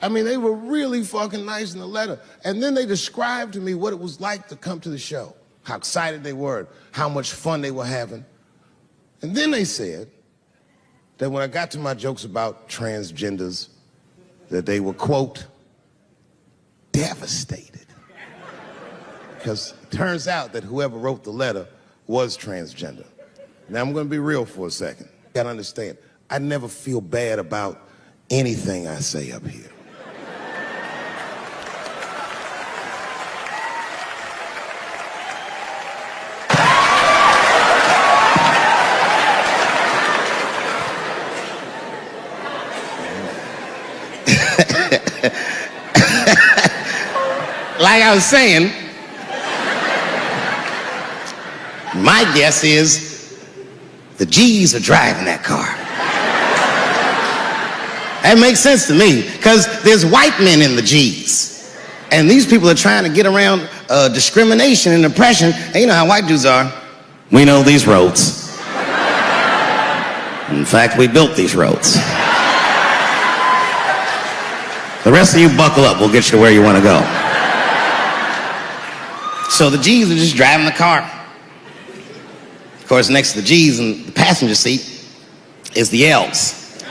I mean, they were really fucking nice in the letter. And then they described to me what it was like to come to the show, how excited they were, how much fun they were having. And then they said that when I got to my jokes about transgenders, that they were, quote, devastated. Because it turns out that whoever wrote the letter was transgender. Now, I'm going to be real for a second. You got to understand, I never feel bad about anything I say up here. like I was saying, my guess is the G's are driving that car. That makes sense to me, because there's white men in the G's. And these people are trying to get around discrimination and oppression. And you know how white dudes are. We know these roads. In fact, we built these roads. The rest of you buckle up, we'll get you to where you want to go. So the G's are just driving the car. Of course, next to the G's in the passenger seat is the L's.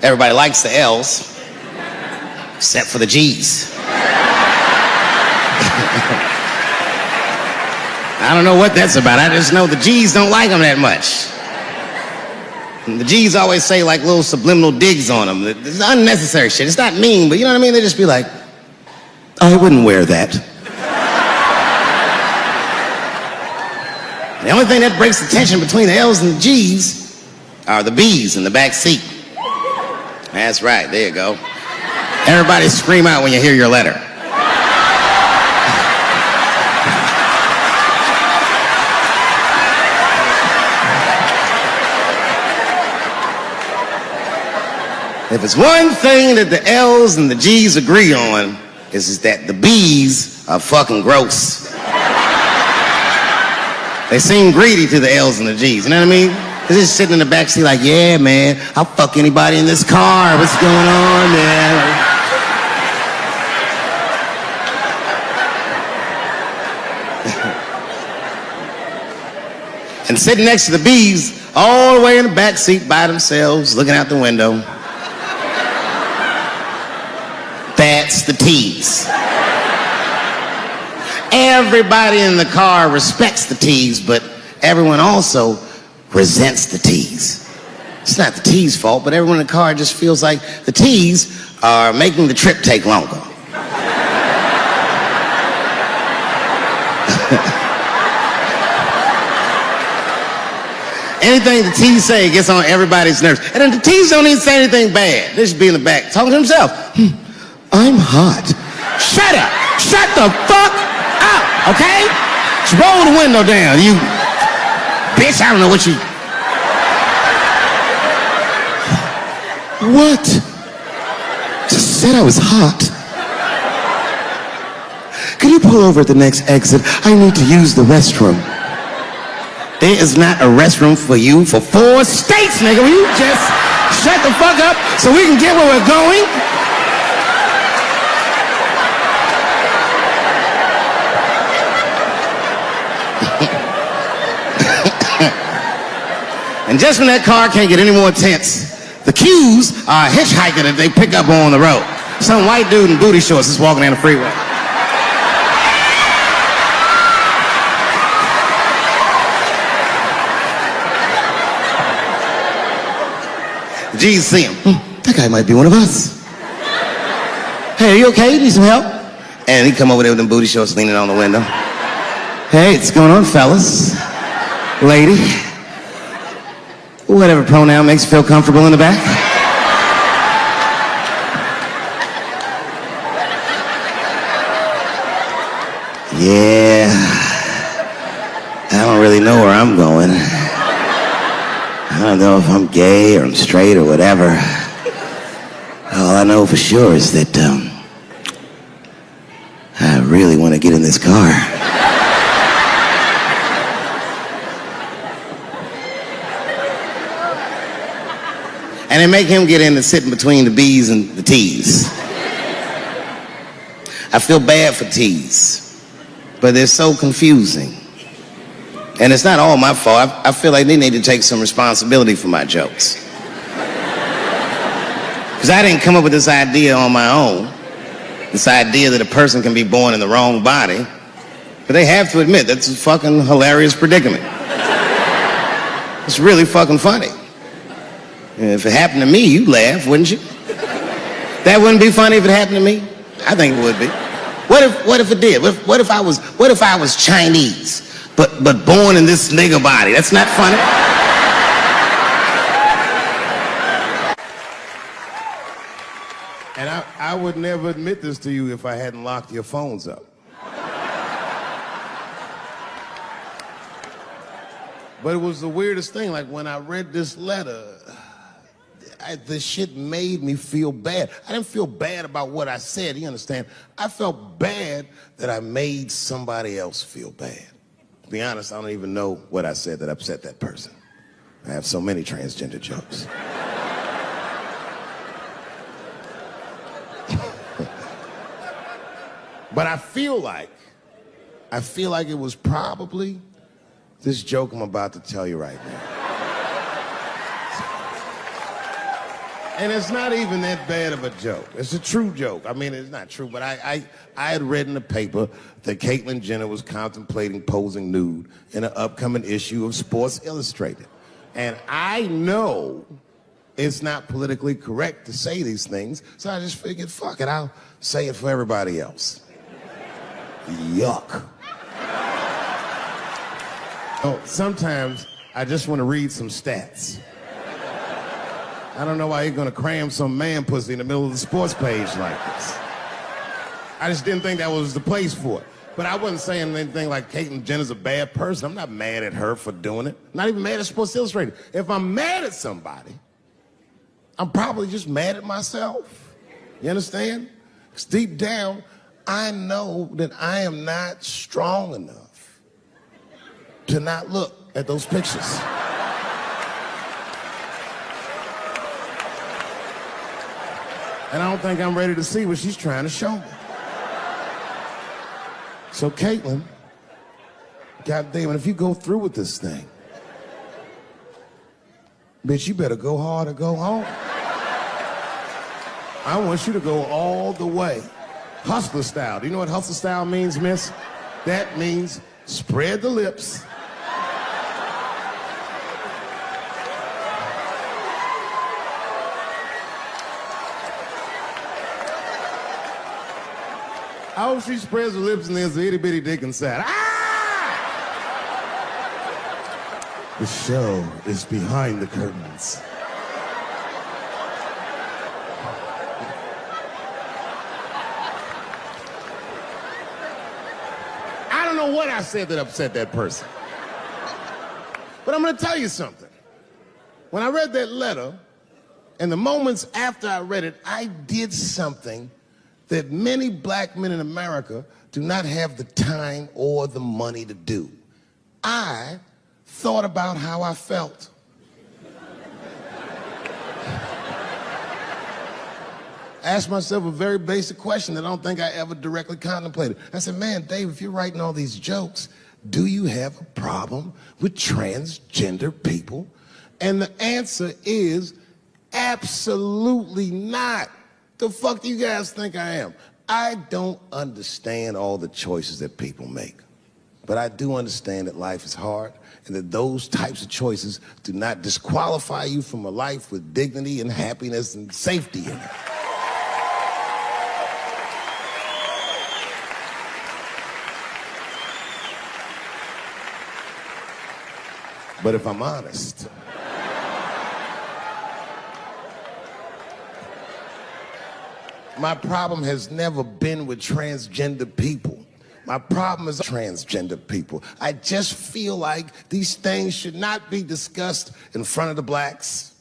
Everybody likes the L's, except for the G's. I don't know what that's about. I just know the G's don't like them that much. And the G's always say like little subliminal digs on them. It's unnecessary shit. It's not mean, but you know what I mean? They just be like, I wouldn't wear that. The only thing that breaks the tension between the L's and the G's are the B's in the back seat. That's right, there you go. Everybody scream out when you hear your letter. If it's one thing that the L's and the G's agree on, is that the B's are fucking gross. They seem greedy to the L's and the G's, you know what I mean? They're just sitting in the backseat like, yeah, man, I'll fuck anybody in this car. What's going on, man? And sitting next to the B's, all the way in the backseat by themselves, looking out the window. That's the T's. Everybody in the car respects the T's, but everyone also resents the T's. It's not the T's' fault, but everyone in the car just feels like the T's are making the trip take longer. Anything the T's say gets on everybody's nerves. And then the T's don't even say anything bad. They just be in the back talking to himself. I'm hot. Shut up. Shut the fuck up, okay? Just roll the window down, you bitch. I don't know what you... What? Just said I was hot. Can you pull over at the next exit? I need to use the restroom. There is not a restroom for you for 4 states, nigga. Will you just shut the fuck up so we can get where we're going? And just when that car can't get any more tense, the Q's are a hitchhiker that they pick up on the road. Some white dude in booty shorts is walking down the freeway. The G's see him. That guy might be one of us. Hey, are you okay? You need some help? And he come over there with them booty shorts leaning on the window. Hey, what's going on, fellas? Lady? Whatever pronoun makes you feel comfortable in the back. Yeah. I don't really know where I'm going. I don't know if I'm gay or I'm straight or whatever. All I know for sure is that I really want to get in this car. And they make him get in and sit in between the B's and the T's. I feel bad for T's, but they're so confusing. And it's not all my fault. I feel like they need to take some responsibility for my jokes. Because I didn't come up with this idea on my own. This idea that a person can be born in the wrong body. But they have to admit, that's a fucking hilarious predicament. It's really fucking funny. If it happened to me, you'd laugh, wouldn't you? That wouldn't be funny if it happened to me? I think it would be. What if it did? What if I was Chinese, but born in this nigga body? That's not funny. And I would never admit this to you if I hadn't locked your phones up. But it was the weirdest thing. Like, when I read this letter, this shit made me feel bad. I didn't feel bad about what I said, you understand? I felt bad that I made somebody else feel bad. To be honest, I don't even know what I said that upset that person. I have so many transgender jokes. But I feel like it was probably this joke I'm about to tell you right now. And it's not even that bad of a joke. It's a true joke. I mean, it's not true, but I had read in the paper that Caitlyn Jenner was contemplating posing nude in an upcoming issue of Sports Illustrated. And I know it's not politically correct to say these things, so I just figured, fuck it, I'll say it for everybody else. Yuck. Oh, sometimes I just want to read some stats. I don't know why you're gonna cram some man pussy in the middle of the sports page like this. I just didn't think that was the place for it. But I wasn't saying anything like Caitlyn Jenner's a bad person. I'm not mad at her for doing it. Not even mad at Sports Illustrated. If I'm mad at somebody, I'm probably just mad at myself. You understand? Because deep down, I know that I am not strong enough to not look at those pictures. And I don't think I'm ready to see what she's trying to show me. So Caitlyn, goddamn it, if you go through with this thing, bitch, you better go hard or go home. I want you to go all the way. Hustler style. Do you know what hustler style means, miss? That means spread the lips. I hope she spreads her lips and there's an itty bitty dick inside. Ah! The show is behind the curtains. I don't know what I said that upset that person. But I'm gonna tell you something. When I read that letter, and the moments after I read it, I did something that many black men in America do not have the time or the money to do. I thought about how I felt. Asked myself a very basic question that I don't think I ever directly contemplated. I said, man, Dave, if you're writing all these jokes, do you have a problem with transgender people? And the answer is absolutely not. The fuck do you guys think I am? I don't understand all the choices that people make. But I do understand that life is hard and that those types of choices do not disqualify you from a life with dignity and happiness and safety in it. But if I'm honest, my problem has never been with transgender people. My problem is transgender people. I just feel like these things should not be discussed in front of the blacks.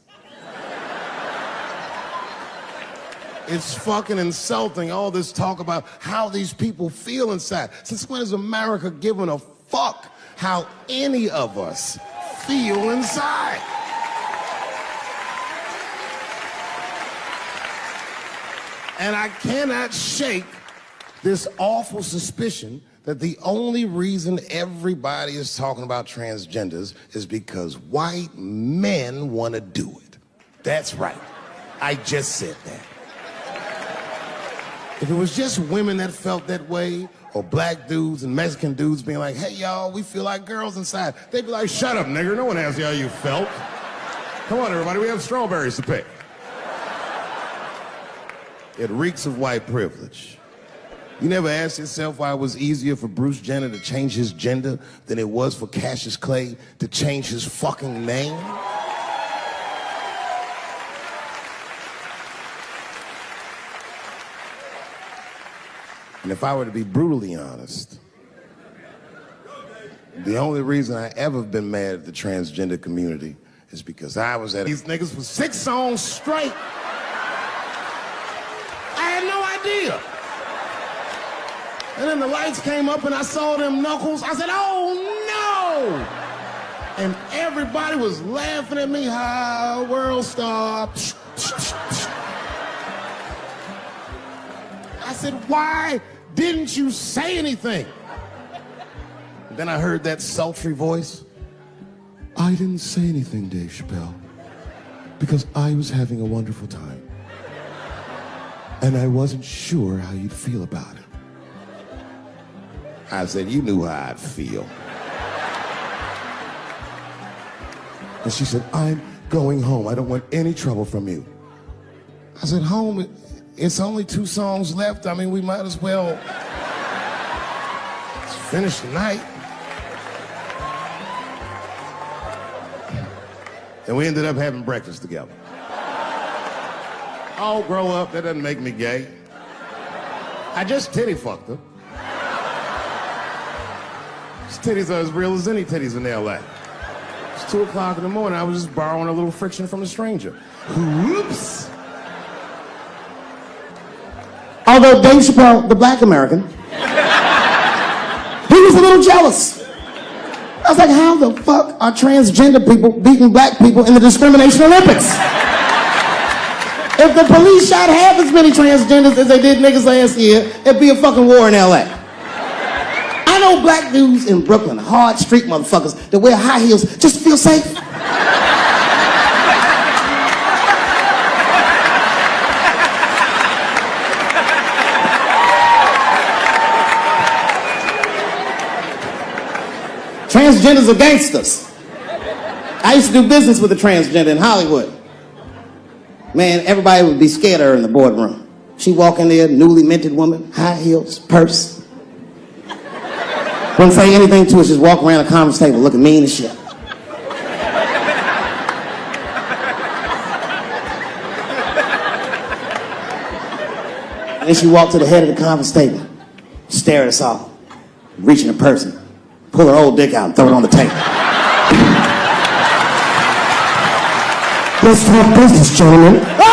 It's fucking insulting, all this talk about how these people feel inside. Since when has America given a fuck how any of us feel inside? And I cannot shake this awful suspicion that the only reason everybody is talking about transgenders is because white men want to do it. That's right. I just said that. If it was just women that felt that way, or black dudes and Mexican dudes being like, hey, y'all, we feel like girls inside, they'd be like, shut up, nigger. No one asked you how you felt. Come on, everybody, we have strawberries to pick. It reeks of white privilege. You never asked yourself why it was easier for Bruce Jenner to change his gender than it was for Cassius Clay to change his fucking name? And if I were to be brutally honest, the only reason I ever been mad at the transgender community is because I was at these niggas for 6 songs straight. I had no idea. And then the lights came up and I saw them knuckles. I said, oh no! And everybody was laughing at me. Hi, world star. I said, why didn't you say anything? Then I heard that sultry voice. I didn't say anything, Dave Chappelle, because I was having a wonderful time. And I wasn't sure how you'd feel about it. I said, you knew how I'd feel. And she said, I'm going home. I don't want any trouble from you. I said, home? It's only 2 songs left. I mean, we might as well finish the night. And we ended up having breakfast together. Oh, grow up. That doesn't make me gay. I just titty fucked her. His titties are as real as any titties in L.A. It's 2 o'clock in the morning. I was just borrowing a little friction from a stranger. Whoops. Although Dave Chappelle, the black American, he was a little jealous. I was like, how the fuck are transgender people beating black people in the discrimination Olympics? If the police shot half as many transgenders as they did niggas last year, it'd be a fucking war in LA. I know black dudes in Brooklyn, hard street motherfuckers that wear high heels just to feel safe. Transgenders are gangsters. I used to do business with a transgender in Hollywood. Man, everybody would be scared of her in the boardroom. She'd walk in there, newly minted woman, high heels, purse. Wouldn't say anything to us, just walk around the conference table looking mean as shit. And then she walked to the head of the conference table, stare at us all, reach in her purse and pull her old dick out and throw it on the table. Let's talk business, gentlemen. Ah!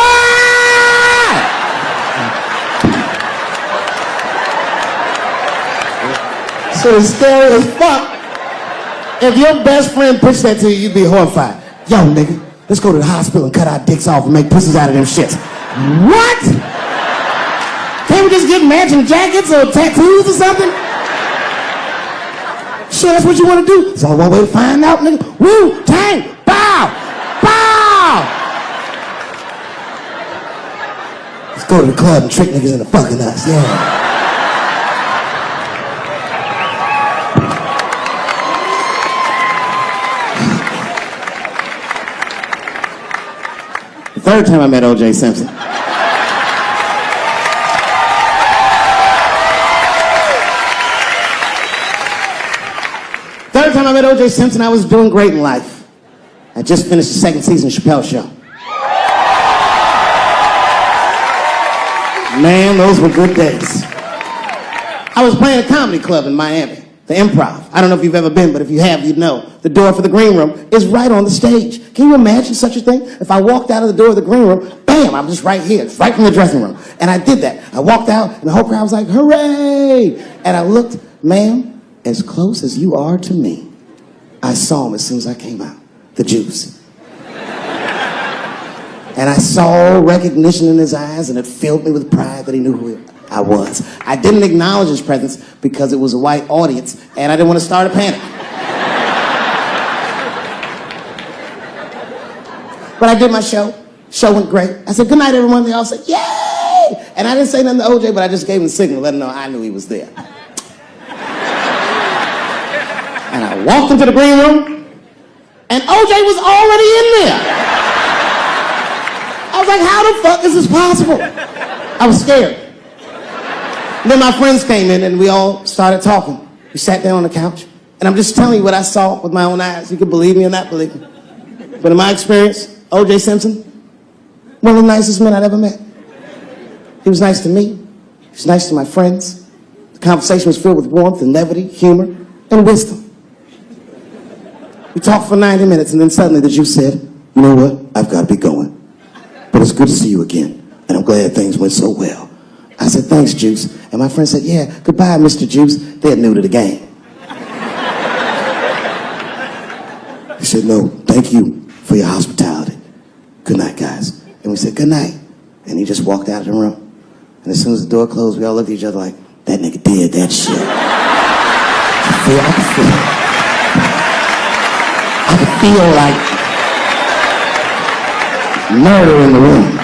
So it's scary as fuck. If your best friend pitched that to you, you'd be horrified. Yo, nigga, let's go to the hospital and cut our dicks off and make pussies out of them shits. What? Can't we just get matching jackets or tattoos or something? Sure, that's what you want to do. There's only one way to find out, nigga. Wu-Tang! Bow! Bow! Let's go to the club and trick niggas into fucking us, yeah. The third time I met O.J. Simpson. Third time I met O.J. Simpson, I was doing great in life. I just finished the 2nd season of Chappelle Show. Man, those were good days. I was playing a comedy club in Miami, the Improv. I don't know if you've ever been, but if you have, you'd know. The door for the green room is right on the stage. Can you imagine such a thing? If I walked out of the door of the green room, bam, I'm just right here, right from the dressing room. And I did that. I walked out, and the whole crowd was like, hooray! And I looked, ma'am, as close as you are to me, I saw him as soon as I came out, the juice. And I saw recognition in his eyes, and it filled me with pride that he knew who I was. I didn't acknowledge his presence because it was a white audience, and I didn't want to start a panic. But I did my show. Show went great. I said, good night, everyone. They all said, yay! And I didn't say nothing to OJ, but I just gave him a signal, let him know I knew he was there. And I walked into the green room, and OJ was already in there. I was like, how the fuck is this possible? I was scared. And then my friends came in, and we all started talking. We sat down on the couch, and I'm just telling you what I saw with my own eyes. You can believe me or not believe me. But in my experience, O.J. Simpson, one of the nicest men I'd ever met. He was nice to me. He was nice to my friends. Conversation was filled with warmth and levity, humor, and wisdom. We talked for 90 minutes, and then suddenly the Juice said, "You know what? I've got to be going. But it's good to see you again, and I'm glad things went so well." I said, "Thanks, Juice." And my friend said, "Yeah, goodbye, Mr. Juice." They're new to the game. He said, "No, thank you for your hospitality. Good night, guys." And we said, "Good night." And he just walked out of the room. And as soon as the door closed, we all looked at each other like, that nigga did that shit. I could feel like murder in the room.